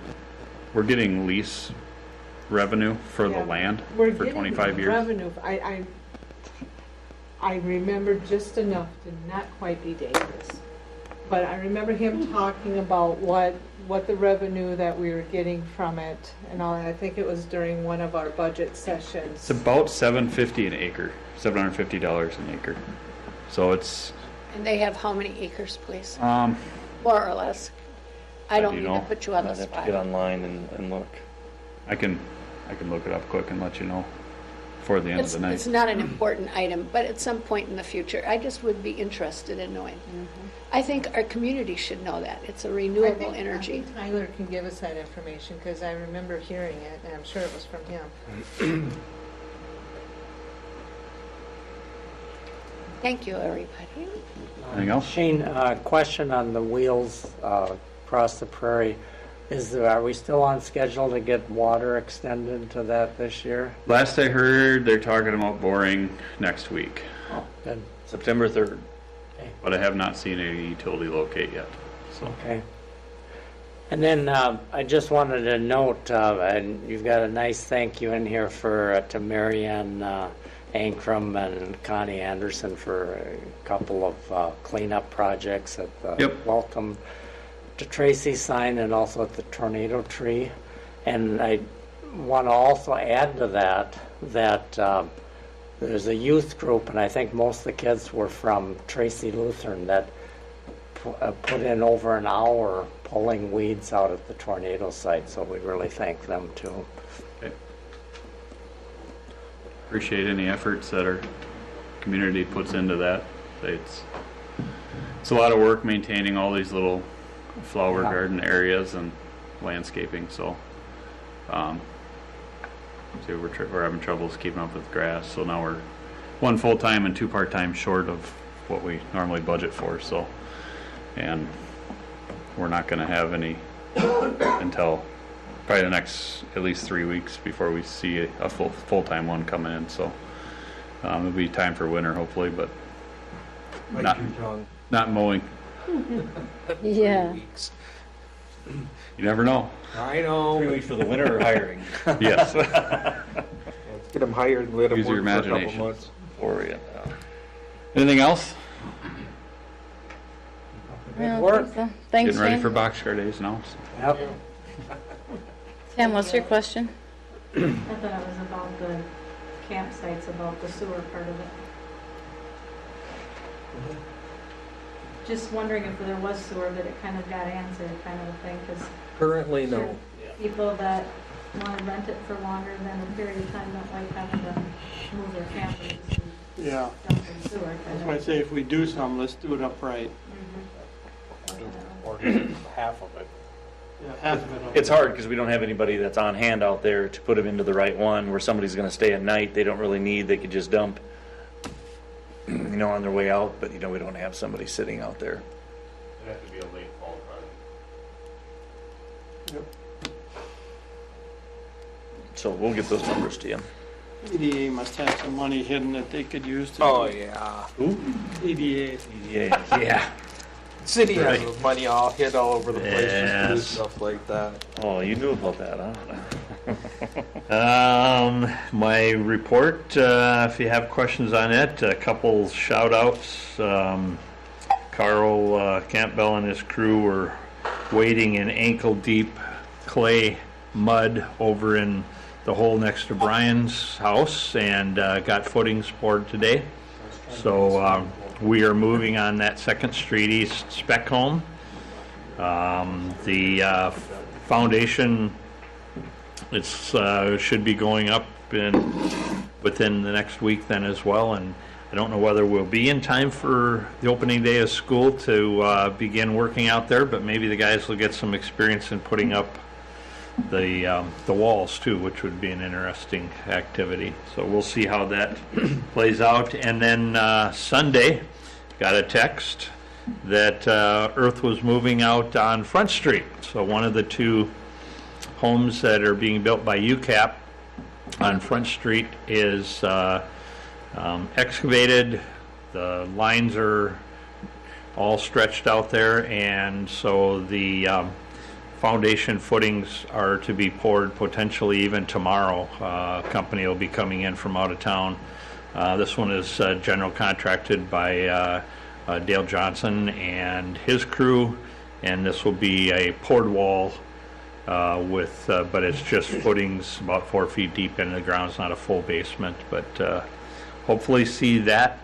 getting lease revenue for the Yeah. land We're for getting 25 years. revenue. I remember just enough to not quite be dangerous. But I remember him talking about what the revenue that we were getting from it and all, and I think it was during one of our budget sessions. It's about $750 an acre, $750 an acre. So it's And they have how many acres, please? um, More or less. I don't do mean you to know? put you on the I'd have to spot. get online and look. I can look it up quick and let you know before the end It's, of the night. it's not an important item, but at some point in the future, I just would be interested in knowing. I think our community should know that. It's a renewable energy. I think Tyler can give us that information because I remember hearing it and I'm sure it was from him. Thank you, everybody. Anything else? Shane, question on the wheels across the prairie. Are we still on schedule to get water extended to that this year? Last I heard, they're talking about boring next week, Oh, good. September 3rd. but I have not seen a utility locate yet. So Okay. And then I just wanted to note, and you've got a nice thank you in here to Marianne Ankrum and Connie Anderson for a couple of cleanup projects at the Yep. Welcome to Tracy sign and also at the Tornado Tree. And I want to also add to that there's a youth group, and I think most of the kids were from Tracy Lutheran, that put in over an hour pulling weeds out at the tornado site, so we really thank them too. appreciate any efforts that our community puts into that. It's a lot of work maintaining all these little flower garden areas and landscaping. So, see, we're having troubles keeping up with grass. So now we're one full-time and 2 part-time short of what we normally budget for. So, and we're not going to have any until probably the next at least 3 weeks before we see a full-time one coming in. So it'll be time for winter hopefully, but not mowing. Yeah. You never know. I know. 3 weeks for the winter or hiring? Yes. Let's get them hired and let them Use your work for a couple imagination. months. Or, yeah. Anything else? I don't work. think so. Thanks, Getting ready Shane. for boxcar days now. Yep. Tim, what's your question? I thought it was about the campsites, about the sewer part of it. Just wondering if there was sewer, that it kind of got answered, kind of a thing, because Currently, no. people that want to rent it for longer than a period of time don't like having to move their campers and Yeah, dump in sewer. that's kind why I of. say if we do some, let's do it upright. Mhm. Or half of it. Yeah, half of it. It's hard because we don't have anybody that's on hand out there to put them into the right one where somebody's going to stay at night. They don't really need, they could just dump, on their way out, but, we don't have somebody sitting out there. It'd have to be a late fall project. So we'll get those numbers to you. EDA must have some money hidden that they could use to. Oh, yeah. Who? EDA. Yeah. City has Right. the money all hid all over the place just to do Yes. stuff like that. Oh, you knew about that, huh? My report, if you have questions on it, a couple shout outs. Carl Campbell and his crew were wading in ankle deep clay mud over in the hole next to Brian's house and got footings poured today. So we are moving on that 2nd Street East spec home. The foundation should be going up within the next week then as well, and I don't know whether we'll be in time for the opening day of school to begin working out there, but maybe the guys will get some experience in putting up the walls too, which would be an interesting activity. So we'll see how that plays out. And then Sunday, got a text that earth was moving out on Front Street. So one of the 2 homes that are being built by UCAP on Front Street is excavated. The lines are all stretched out there, and so the foundation footings are to be poured potentially even tomorrow. A company will be coming in from out of town. This one is general contracted by Dale Johnson and his crew, and this will be a poured wall but it's just footings about 4 feet deep into the ground. It's not a full basement, but hopefully see that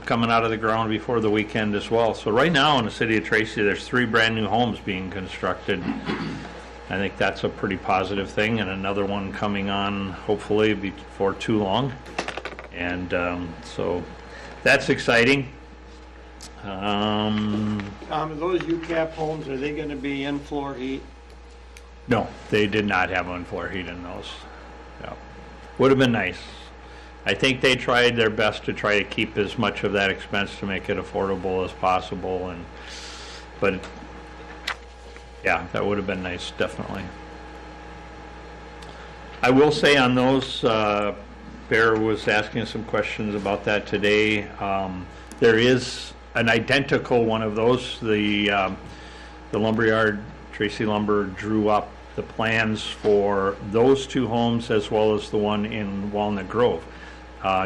coming out of the ground before the weekend as well. So right now in the city of Tracy, there's 3 brand new homes being constructed. I think that's a pretty positive thing, and another one coming on hopefully before too long. And so that's exciting. Tom, are those UCAP homes, are they going to be in floor heat? No, they did not have on-floor heat in those. Yeah. Would have been nice. I think they tried their best to try to keep as much of that expense to make it affordable as possible, but yeah, that would have been nice, definitely. I will say on those, Bear was asking some questions about that today. There is an identical one of those. The lumberyard, Tracy Lumber, drew up the plans for those 2 homes as well as the one in Walnut Grove.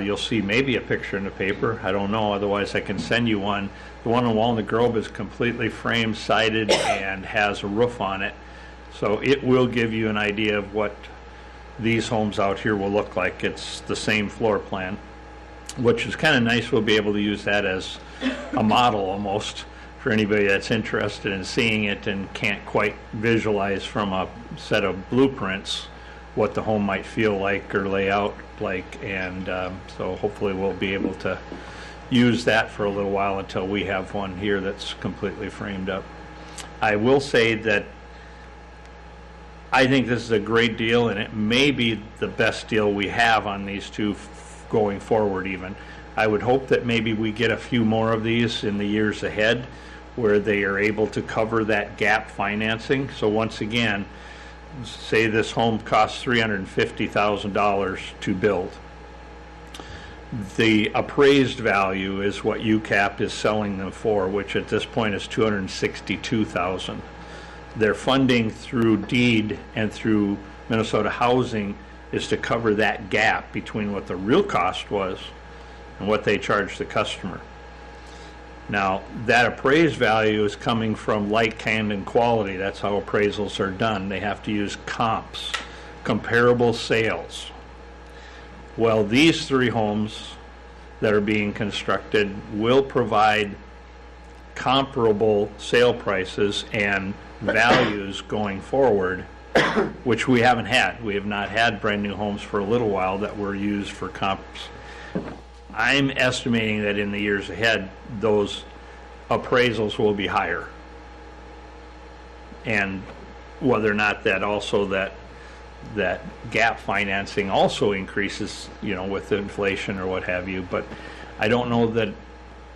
You'll see maybe a picture in the paper. I don't know. Otherwise, I can send you one. The one in Walnut Grove is completely frame sided and has a roof on it. So it will give you an idea of what these homes out here will look like. It's the same floor plan, which is kind of nice. We'll be able to use that as a model almost for anybody that's interested in seeing it and can't quite visualize from a set of blueprints what the home might feel like or lay out like. And so hopefully we'll be able to use that for a little while until we have one here that's completely framed up. I will say that I think this is a great deal, and it may be the best deal we have on these 2 going forward even. I would hope that maybe we get a few more of these in the years ahead where they are able to cover that gap financing. So once again, say this home costs $350,000 to build. The appraised value is what UCAP is selling them for, which at this point is $262,000. Their funding through deed and through Minnesota Housing is to cover that gap between what the real cost was and what they charged the customer. Now, that appraised value is coming from like, kind, and quality. That's how appraisals are done. They have to use comps, comparable sales. Well, these 3 homes that are being constructed will provide comparable sale prices and values going forward, which we haven't had. We have not had brand new homes for a little while that were used for comps. I'm estimating that in the years ahead, those appraisals will be higher. And whether or not that also that gap financing also increases, with inflation or what have you. But I don't know that.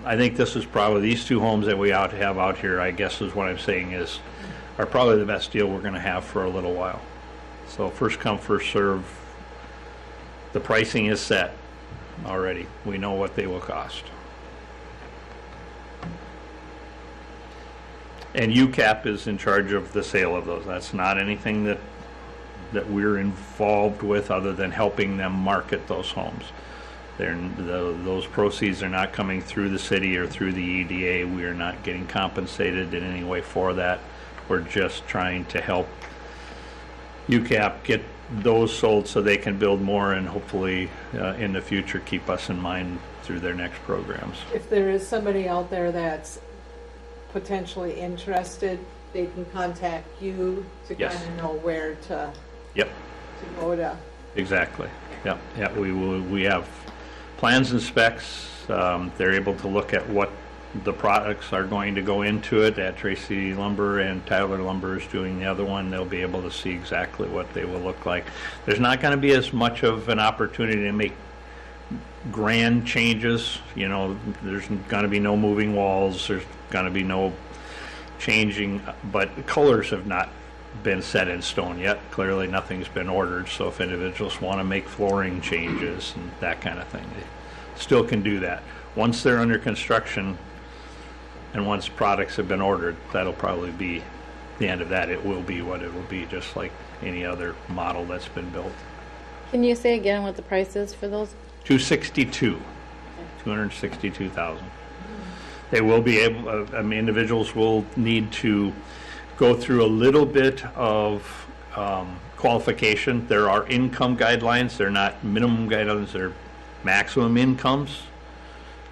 I think this is probably, these 2 homes that we have out here, I guess is what I'm saying, are probably the best deal we're going to have for a little while. So first come, first serve. The pricing is set already. We know what they will cost. And UCAP is in charge of the sale of those. That's not anything that we're involved with other than helping them market those homes. Those proceeds are not coming through the city or through the EDA. We are not getting compensated in any way for that. We're just trying to help UCAP get those sold so they can build more and hopefully in the future keep us in mind through their next programs. If there is somebody out there that's potentially interested, they can contact you to Yes. kind of know where to Yep. to go to. Exactly. Yep. Yeah. We have plans and specs. They're able to look at what the products are going to go into it. At Tracy Lumber and Tyler Lumber is doing the other one. They'll be able to see exactly what they will look like. There's not going to be as much of an opportunity to make grand changes. You know, there's going to be no moving walls. There's going to be no changing, but colors have not been set in stone yet. Clearly nothing's been ordered, so if individuals want to make flooring changes and that kind of thing, they still can do that. Once they're under construction and once products have been ordered, that'll probably be the end of that. It will be what it will be, just like any other model that's been built. Can you say again what the price is for those? 262,000. They will be able, individuals will need to go through a little bit of qualification. There are income guidelines. They're not minimum guidelines. They're maximum incomes,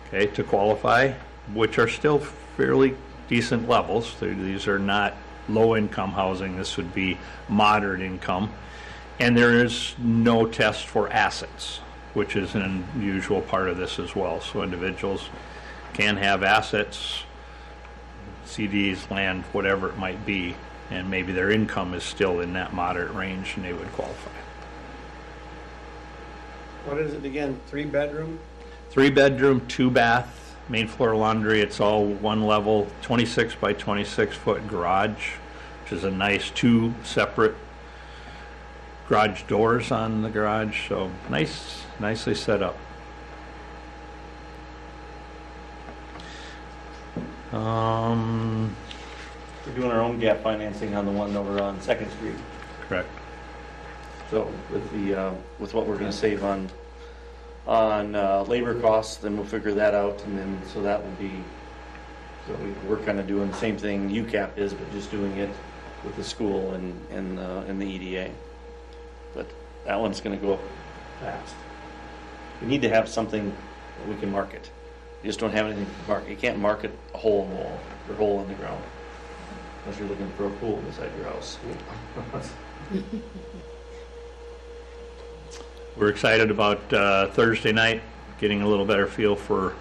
okay, to qualify, which are still fairly decent levels. These are not low-income housing. This would be moderate income. And there is no test for assets, which is an unusual part of this as well. So individuals can have assets, CDs, land, whatever it might be, and maybe their income is still in that moderate range and they would qualify. What is it again, 3-bedroom? 3-bedroom, 2-bath, main floor laundry. It's all one level, 26 by 26 foot garage, which is a nice 2 separate garage doors on the garage. So nicely set up. We're doing our own gap financing on the one over on 2nd Street. Correct. So with what we're going to save on labor costs, then we'll figure that out, and then so that will be. So we're kind of doing the same thing UCAP is, but just doing it with the school and the EDA. But that one's going to go up fast. We need to have something that we can market. You just don't have anything to market. You can't market a hole in the wall or a hole in the ground unless you're looking for a pool beside your house. We're excited about Thursday night, getting a little better feel for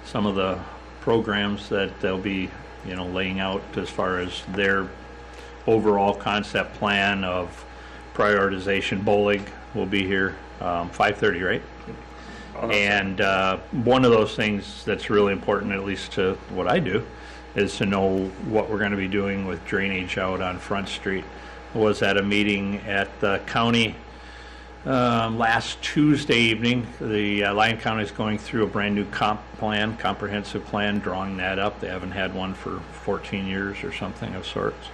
some of the programs that they'll be, laying out as far as their overall concept plan of prioritization. Bowling will be here 5:30, right? And one of those things that's really important, at least to what I do, is to know what we're going to be doing with drainage out on Front Street. I was at a meeting at the county last Tuesday evening. The Lyon County is going through a brand new comprehensive plan, drawing that up. They haven't had one for 14 years or something of sorts.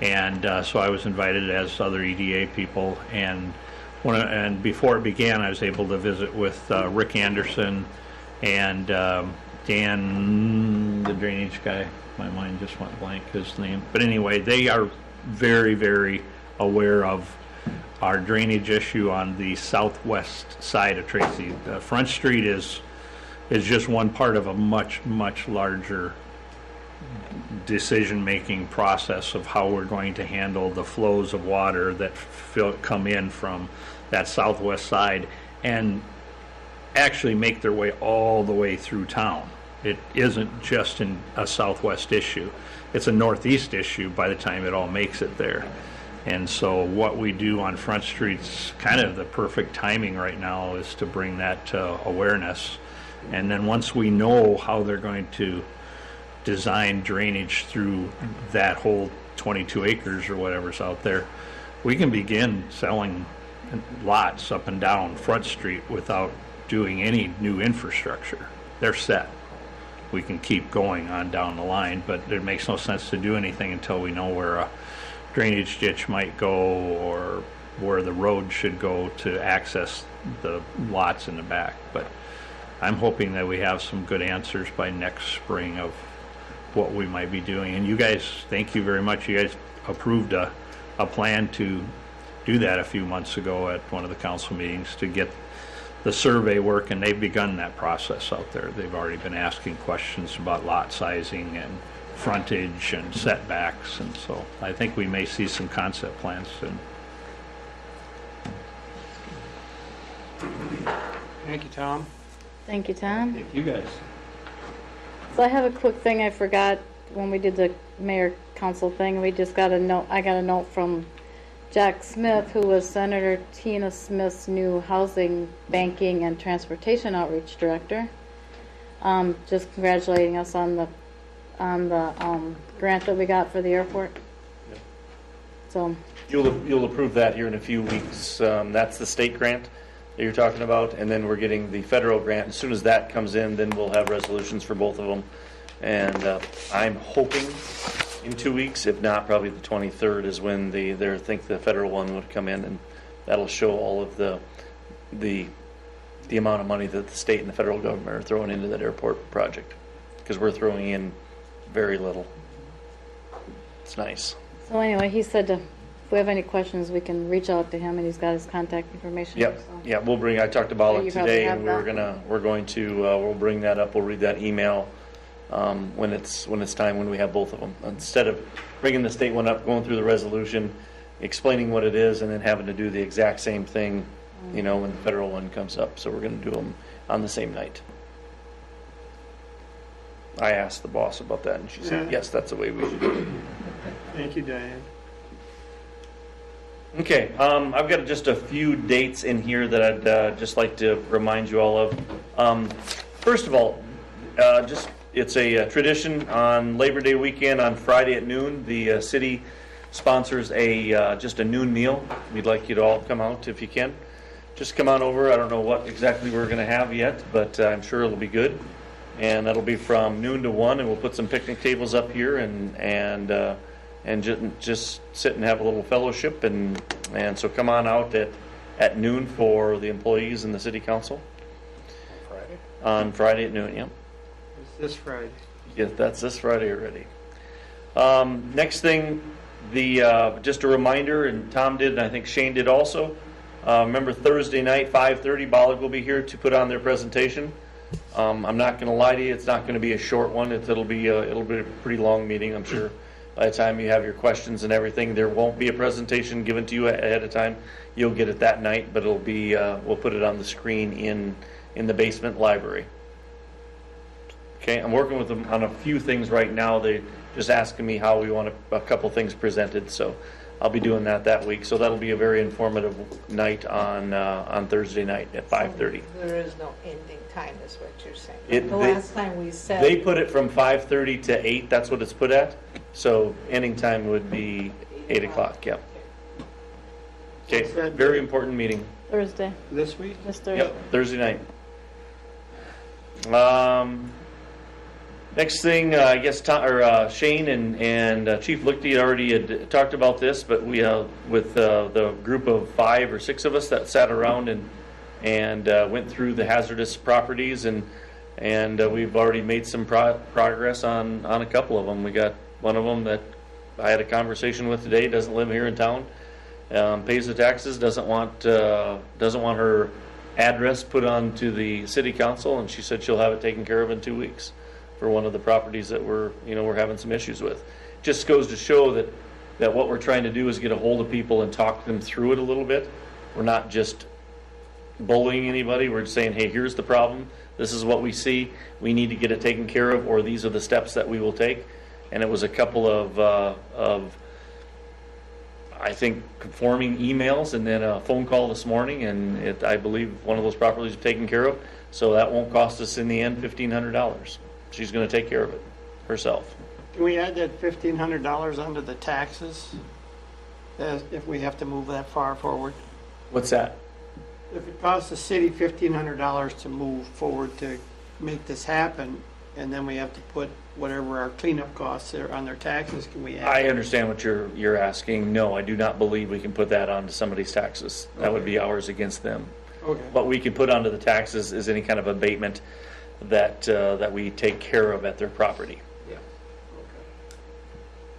And so I was invited, as other EDA people, and before it began, I was able to visit with Rick Anderson and Dan, the drainage guy. My mind just went blank, his name. But anyway, they are very, very aware of our drainage issue on the southwest side of Tracy. Front Street is just one part of a much, much larger decision-making process of how we're going to handle the flows of water that come in from that southwest side and actually make their way all the way through town. It isn't just a southwest issue. It's a northeast issue by the time it all makes it there. And so what we do on Front Street's kind of the perfect timing right now is to bring that to awareness. And then once we know how they're going to design drainage through that whole 22 acres or whatever's out there, we can begin selling lots up and down Front Street without doing any new infrastructure. They're set. we can keep going on down the line, but it makes no sense to do anything until we know where a drainage ditch might go or where the road should go to access the lots in the back. But I'm hoping that we have some good answers by next spring of what we might be doing. And you guys, thank you very much. You guys approved a plan to do that a few months ago at one of the council meetings to get the survey work, and they've begun that process out there. They've already been asking questions about lot sizing and frontage and setbacks, and so I think we may see some concept plans soon. Thank you, Tom. Thank you, Tom. Thank you guys. So I have a quick thing I forgot when we did the mayor council thing. We just got a note, I got a note from Jack Smith, who was Senator Tina Smith's new housing, banking, and transportation outreach director. Just congratulating us on the grant that we got for the airport. Yep. So You'll approve that here in a few weeks. That's the state grant that you're talking about, and then we're getting the federal grant. As soon as that comes in, then we'll have resolutions for both of them. And I'm hoping in 2 weeks, if not, probably the 23rd is when they think the federal one would come in, and that'll show all of the amount of money that the state and the federal government are throwing into that airport project, because we're throwing in very little. It's nice. So anyway, he said if we have any questions, we can reach out to him, and he's got his contact information. Yep. So. Yeah, we'll bring. I talked about it You probably today, have and that. we'll bring that up. We'll read that email when it's time, when we have both of them. Instead of bringing the state one up, going through the resolution, explaining what it is, and then having to do the exact same thing, when the federal one comes up. So we're going to do them on the same night. I asked the boss about that, and she said, yes, that's the way we should do it. Thank you, Diane. Okay, I've got just a few dates in here that I'd just like to remind you all of. First of all, it's a tradition on Labor Day weekend on Friday at noon. The city sponsors just a noon meal. We'd like you to all come out if you can. Just come on over. I don't know what exactly we're going to have yet, but I'm sure it'll be good. And that'll be from noon to 1, and we'll put some picnic tables up here and just sit and have a little fellowship. And so come on out at noon for the employees and the city council. Friday? On Friday at noon, yeah. It's this Friday. Yes, that's this Friday already. Next thing, just a reminder, and Tom did, and I think Shane did also. Remember Thursday night, 5:30, Bollig will be here to put on their presentation. I'm not going to lie to you; it's not going to be a short one. It'll be a pretty long meeting, I'm sure. By the time you have your questions and everything, there won't be a presentation given to you ahead of time. You'll get it that night, but it'll be we'll put it on the screen in the basement library. Okay, I'm working with them on a few things right now. They just asking me how we want a couple things presented, so I'll be doing that week. So that'll be a very informative night on Thursday night at 5:30. There is no ending time, is what you're saying. Last time we said they put it from 5:30 to 8. That's what it's put at. So ending time would be 8 o'clock. Yep. Okay. Very important meeting. Thursday. This week? This Thursday. Yep. Thursday night. Next thing, I guess Shane and Chief Lichty already had talked about this, but we with the group of 5 or 6 of us that sat around and went through the hazardous properties, and we've already made some progress on a couple of them. We got one of them that I had a conversation with today. Doesn't live here in town, pays the taxes, doesn't want her address put onto the city council, and she said she'll have it taken care of in 2 weeks. For one of the properties that we're having some issues with. Just goes to show that what we're trying to do is get a hold of people and talk them through it a little bit. We're not just bullying anybody. We're just saying, hey, here's the problem. This is what we see. We need to get it taken care of, or these are the steps that we will take. And it was a couple of I think, conforming emails and then a phone call this morning, and I believe one of those properties is taken care of. So that won't cost us in the end $1,500. She's going to take care of it herself. Can we add that $1,500 under the taxes if we have to move that far forward? What's that? If it costs the city $1,500 to move forward to make this happen, and then we have to put whatever our cleanup costs are on their taxes, can we add? I understand what you're asking. No, I do not believe we can put that onto somebody's taxes. That would be ours against them. Okay. What we can put onto the taxes is any kind of abatement that we take care of at their property. Yeah.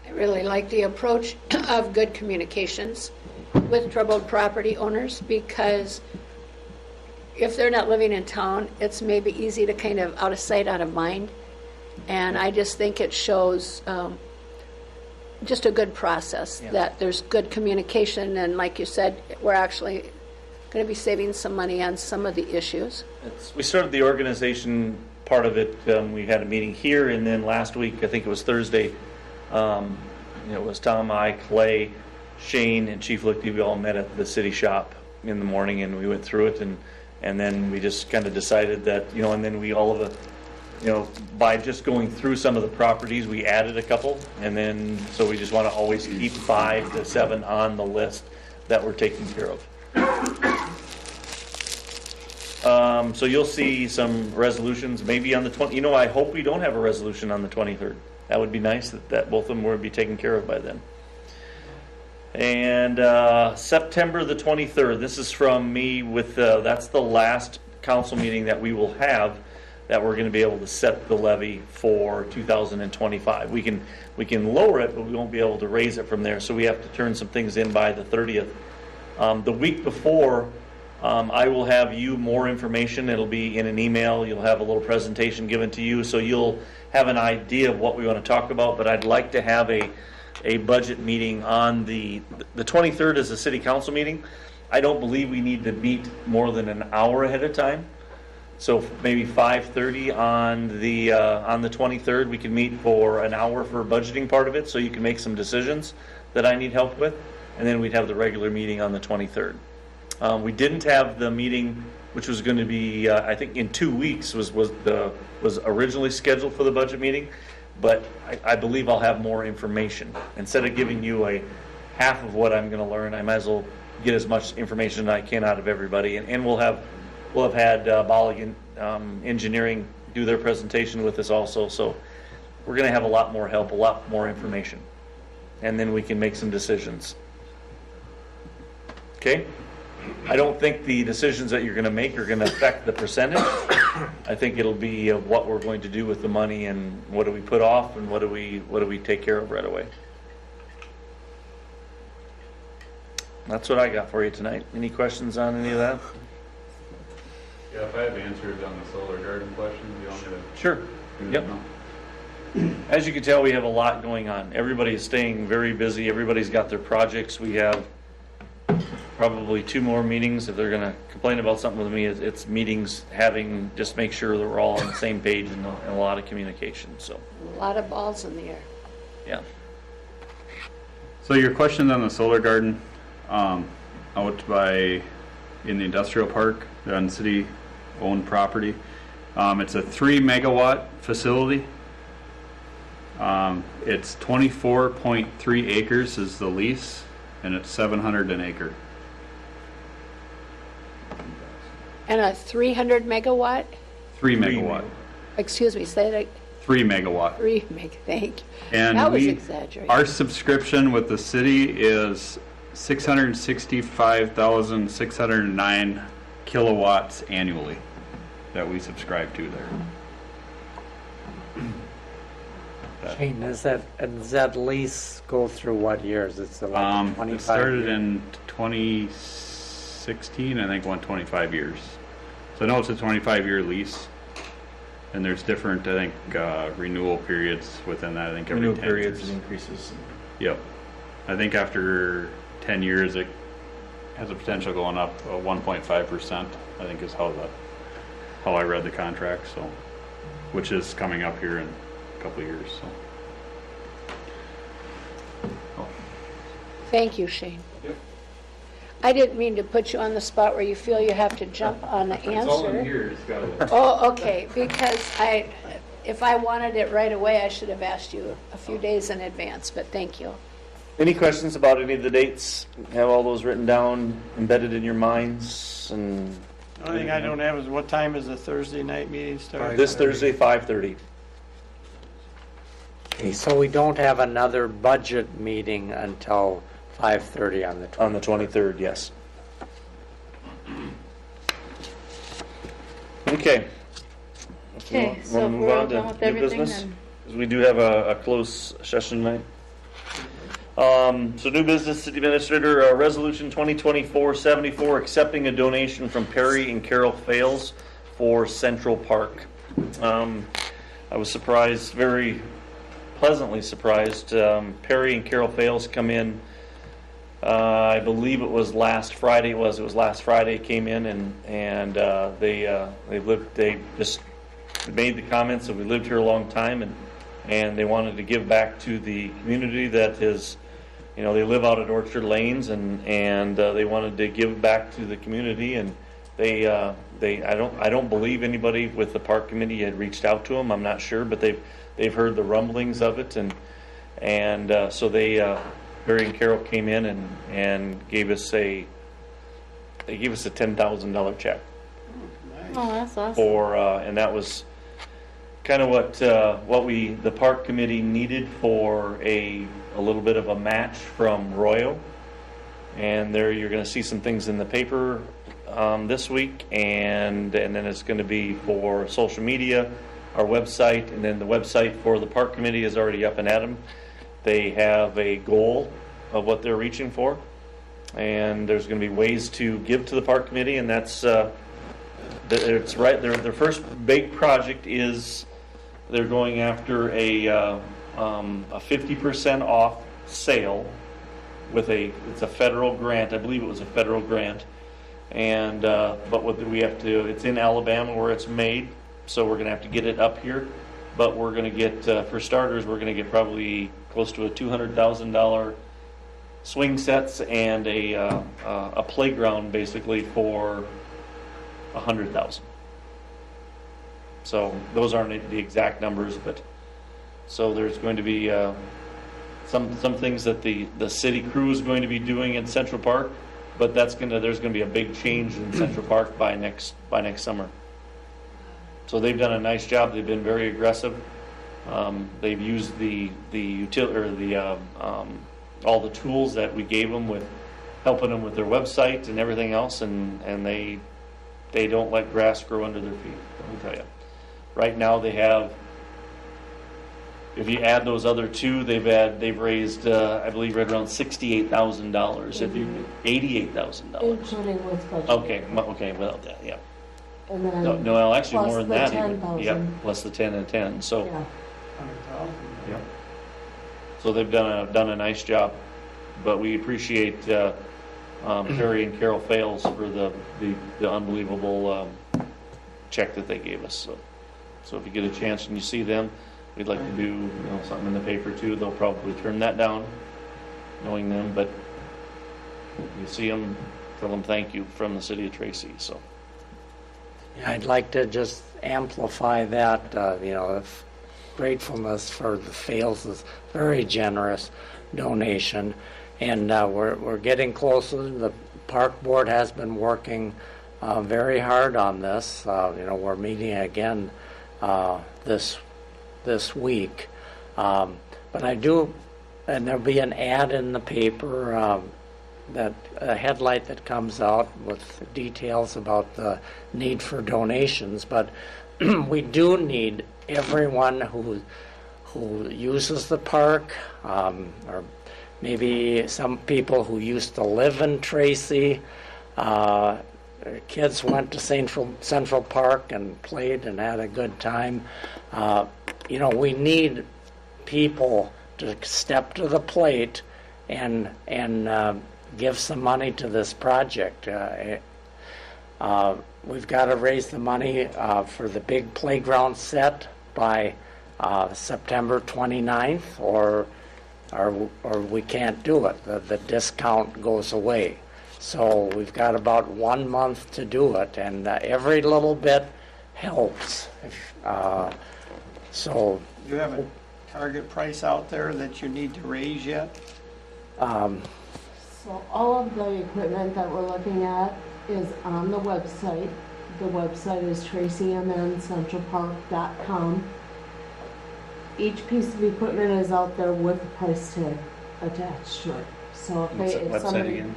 I really like the approach of good communications with troubled property owners, because if they're not living in town, it's maybe easy to kind of out of sight, out of mind. And I just think it shows just a good process, that there's good communication, and like you said, we're actually going to be saving some money on some of the issues. We started the organization part of it. We had a meeting here, and then last week, I think it was Thursday, it was Tom, I, Clay, Shane, and Chief Lichty. We all met at the city shop in the morning, and we went through it, and then we just kind of decided that, and then we all of a, by just going through some of the properties, we added a couple, and then, so we just want to always keep 5 to 7 on the list that we're taking care of. So you'll see some resolutions maybe on the 20th. I hope we don't have a resolution on the 23rd. That would be nice that both of them would be taken care of by then. And September the 23rd, this is from me with, that's the last council meeting that we will have, that we're going to be able to set the levy for 2025. We can lower it, but we won't be able to raise it from there, so we have to turn some things in by the 30th. The week before, I will have you more information. It'll be in an email. You'll have a little presentation given to you, so you'll have an idea of what we want to talk about, but I'd like to have a budget meeting on the 23rd is a city council meeting. I don't believe we need to meet more than an hour ahead of time. So maybe 5:30 on the 23rd, we can meet for an hour for budgeting part of it, so you can make some decisions that I need help with, and then we'd have the regular meeting on the 23rd. We didn't have the meeting, which was going to be, I think, in 2 weeks was originally scheduled for the budget meeting, but I believe I'll have more information. Instead of giving you a half of what I'm going to learn, I might as well get as much information as I can out of everybody, and we'll have had Bolligan Engineering do their presentation with us also, so we're going to have a lot more help, a lot more information, and then we can make some decisions. Okay? I don't think the decisions that you're going to make are going to affect the percentage. I think it'll be what we're going to do with the money, and what do we put off, and what do we take care of right away. That's what I got for you tonight. Any questions on any of that? Yeah, if I have answers on the solar garden questions, you want me to? Sure. Yep. As you can tell, we have a lot going on. Everybody is staying very busy. Everybody's got their projects. We have probably 2 more meetings. If they're going to complain about something with me, it's meetings having, just make sure that we're all on the same page, and a lot of communication. So A lot of balls in the air. yeah. So your question on the solar garden, out by, in the industrial park, on city-owned property. It's a 3 megawatt facility. It's 24.3 acres is the lease, and it's $700 an acre. And a 300 megawatt? 3 megawatt. Excuse me, say that. 3 megawatt. 3 meg, thank you. And That was exaggerated. our subscription with the city is 665,609 kilowatts annually that we subscribe to there. Shane, does that lease go through what years? It's like 25 It started years? in 2016, I think, 25 years. So I know it's a 25-year lease, and there's different, I think, renewal periods within that. I think every Renewal 10 periods years. and increases. Yep. I think after 10 years, it has a potential going up 1.5%, I think is how I read the contract, so, which is coming up here in a couple of years, so. Thank you, Shane. I didn't mean to put you on the spot where you feel you have to jump on the answer. It's all in here, it's got it. Oh, okay, because if I wanted it right away, I should have asked you a few days in advance, but thank you. Any questions about any of the dates? Have all those written down, embedded in your minds? And The only thing I don't have is what time is the Thursday night meeting start? this Thursday, 5:30. Okay, so we don't have another budget meeting until 5:30 on the 20th. On the 23rd, yes. Okay. Okay, so Wanna if move we're all on to done with new everything, business? then 'Cause we do have a closed session tonight. So new business, city administrator, resolution 2024-74, accepting a donation from Perry and Carol Fales for Central Park. I was surprised, very pleasantly surprised. Perry and Carol Fales come in, I believe it was last Friday. It was last Friday came in and they just made the comments that we lived here a long time and they wanted to give back to the community that is, they live out at Orchard Lanes and they wanted to give back to the community and I don't believe anybody with the park committee had reached out to them. I'm not sure, but they've heard the rumblings of it and so Barry and Carol came in and gave us a $10,000 check oh, that's awesome. for and that was kind of what the park committee needed for a little bit of a match from Royal. And there you're going to see some things in the paper this week, and then it's going to be for social media, our website, and then the website for the park committee is already up and at 'em. They have a goal of what they're reaching for, and there's going to be ways to give to the park committee, and that's it's right. Their first big project is they're going after a 50% off sale with it's a federal grant. I believe it was a federal grant, and but what we have to, it's in Alabama where it's made, so we're going to have to get it up here. But we're going to get, for starters, we're going to get probably close to a $200,000 swing sets and a playground basically for $100,000. So those aren't the exact numbers, but so there's going to be some things that the city crew is going to be doing in Central Park, but there's going to be a big change in Central Park by next summer. So they've done a nice job. They've been very aggressive. They've used all the tools that we gave them with helping them with their website and everything else, and they don't let grass grow under their feet. Let me tell you. Right now they have, if you add those other two, they've raised I believe right around $68,000. $88,000. Including what's budgeted. Okay, without that, yeah. And then No, actually more than plus that. the Even. 10,000. Yep, plus the 10 and 10. So, Yeah. yeah. So they've done a nice job, but we appreciate Perry and Carol Fales for the unbelievable check that they gave us. So if you get a chance and you see them, we'd like to do something in the paper too. They'll probably turn that down, knowing them, but you see them, tell them thank you from the city of Tracy. So. Yeah, I'd like to just amplify that, gratefulness for the Fales' very generous donation. And we're getting closer. The park board has been working very hard on this. We're meeting again this week. But I do, and there'll be an ad in the paper, that a headlight that comes out with details about the need for donations. But we do need everyone who uses the park, or maybe some people who used to live in Tracy. Kids went to Central Park and played and had a good time. We need people to step to the plate and give some money to this project. We've got to raise the money for the big playground set by September 29th, or we can't do it. The discount goes away. So we've got about 1 month to do it, and every little bit helps. So Do you have a target price out there that you need to raise yet? So all of the equipment that we're looking at is on the website. The website is tracymncentralpark.com. each piece of equipment is out there with a price tag attached to it. So if What's they, the if website somebody, again?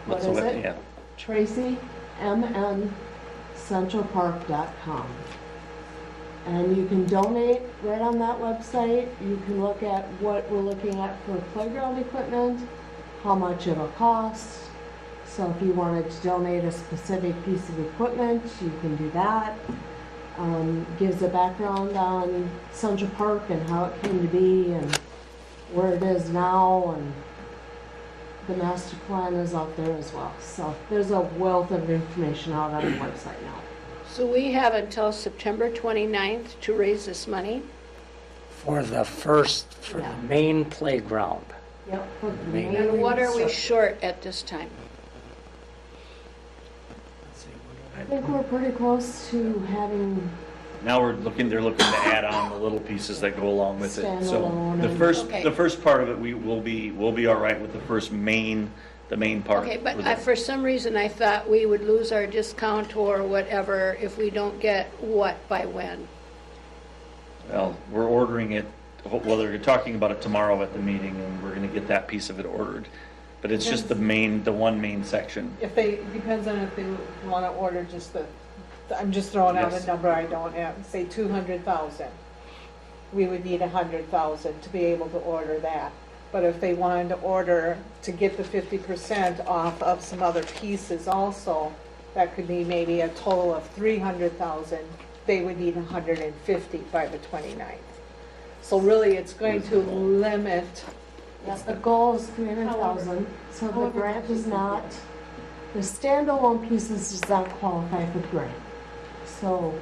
what What's the is web- it? Yeah. Tracy, mncentralpark.com. And you can donate right on that website. You can look at what we're looking at for playground equipment, how much it'll cost. So if you wanted to donate a specific piece of equipment, you can do that. Gives a background on Central Park and how it came to be and where it is now, and the master plan is out there as well. So there's a wealth of information out on the website now. So we have until September 29th to raise this money? For the main playground. Yep. For the Main. main And what are we structure. short at this time? I think we're pretty close to having, Now they're looking to add on the little pieces that go along with it. So Standalone the and- first, Okay. the first part of it, we'll be all right with the first main part. Okay, but with it. for some reason I thought we would lose our discount or whatever if we don't get what by when? Well, we're ordering it, well, they're talking about it tomorrow at the meeting, and we're gonna get that piece of it ordered. But it's just the one main section. If they, depends on if they want to order just I'm just throwing out Yes. a number I don't have, say 200,000. We would need 100,000 to be able to order that. But if they wanted to order to get the 50% off of some other pieces also, that could be maybe a total of 300,000. They would need 150 by the 29th. So really, it's going to limit. yes, the goal is 300,000. So the grant does not, the standalone pieces does not qualify for the grant. So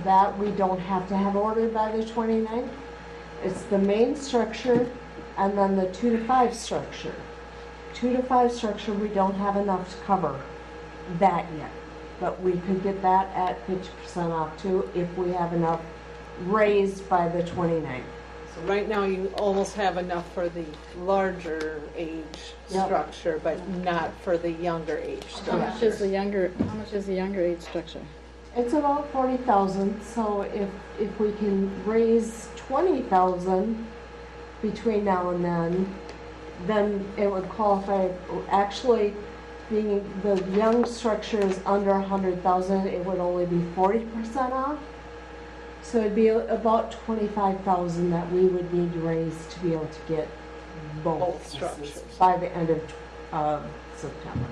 that we don't have to have ordered by the 29th. It's the main structure and then the 2 to 5 structure. 2 to 5 structure, we don't have enough to cover that yet. But we could get that at 50% off too if we have enough raised by the 29th. So right now, you almost have enough for the larger age Yep. structure, but not for the younger age How structure. much is the younger age structure? It's about 40,000, so if we can raise 20,000 between now and then it would qualify. Actually, being the young structure is under 100,000, it would only be 40% off. So it'd be about 25,000 that we would need to raise to be able to get both pieces structures. by the end of September.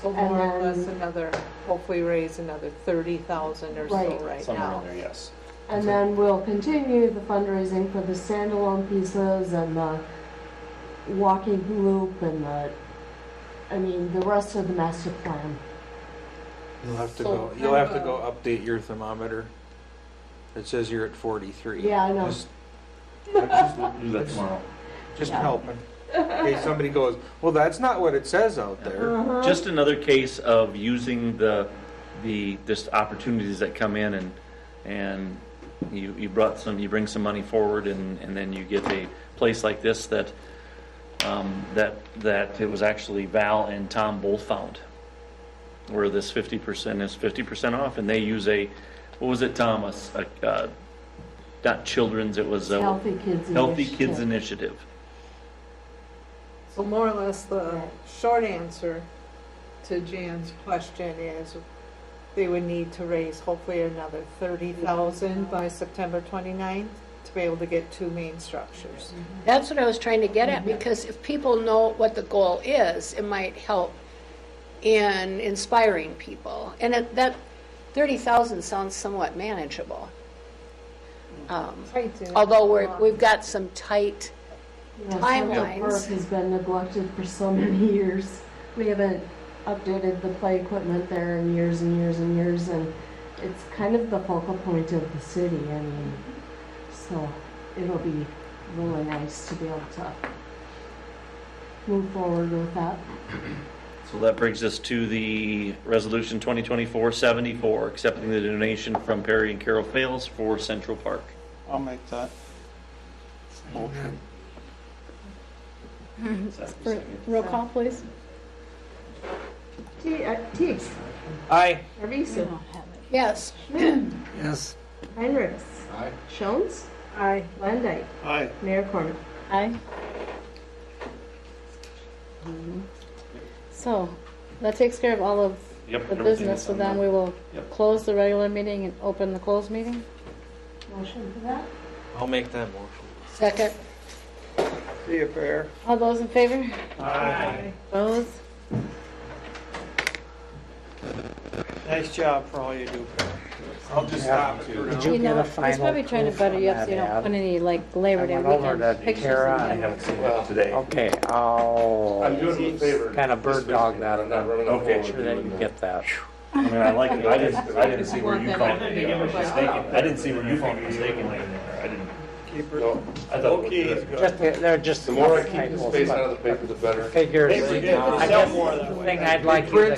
So And more or then- less another, hopefully raise another 30,000 or so Right. right Somewhere now. in there, yes. And then we'll continue the fundraising for the standalone pieces and the walking loop and the rest of the master plan. You'll have to So go, kind you'll have of to go a- update your thermometer. It says you're at 43. Yeah, I know. Just Do that tomorrow. Yeah. helping. In case somebody goes, well, that's not what it says out there. Just another case of using the just opportunities that come in, and you bring some money forward, and then you get a place like this that it was actually Val and Tom both found, where this 50% is 50% off, and they use what was it, Tom? Not children's, it was Healthy Kids Healthy Kids Initiative. Initiative. So more or less, the short answer to Jan's question is they would need to raise hopefully another 30,000 by September 29th to be able to get 2 main structures. That's what I was trying to get at, because if people know what the goal is, it might help in inspiring people. And that 30,000 sounds somewhat manageable. Although we've got some tight Central Park timelines. has been neglected for so many years. We haven't updated the play equipment there in years and years and years, and it's kind of the focal point of the city. I mean, so it'll be really nice to be able to move forward with that. So that brings us to the resolution 2024-74, accepting the donation from Perry and Carol Fales for Central Park. I'll make that. Mm-hmm. Roll call, please. Teague. Aye. Teresa. Yes. Yes. Heinrichs. Aye. Jones. Aye. Landine. Aye. Mayor Corman. Aye. So, that takes care of all of Yep, the everything business, is so on then there. we will Yep. close the regular meeting and open the closed meeting. Motion for that? I'll make that motion. Second. See you, Bear. All those in favor? Aye. Opposed? Nice job for all you do, Bear. I'll just Yeah. stop it. Did you get know, a he's final probably trying to proof butter you on up so you that don't ad? put any like Labor Day I went over weekend to pictures Tara. in I there. haven't seen it today. Okay, I'll I'm doing him a favor. kind of bird dog that and then Okay. make sure that you get that. I mean, I like it. I didn't see where you found it mistaken. I didn't see where you found it mistaken. I didn't. Keep her. No, I thought it looked Okay, good. he's Just, good. they're just. The more I keep typos, the space but out of the paper, the better. Figures, Hey, we did I sell guess more the that way. thing I'd like you to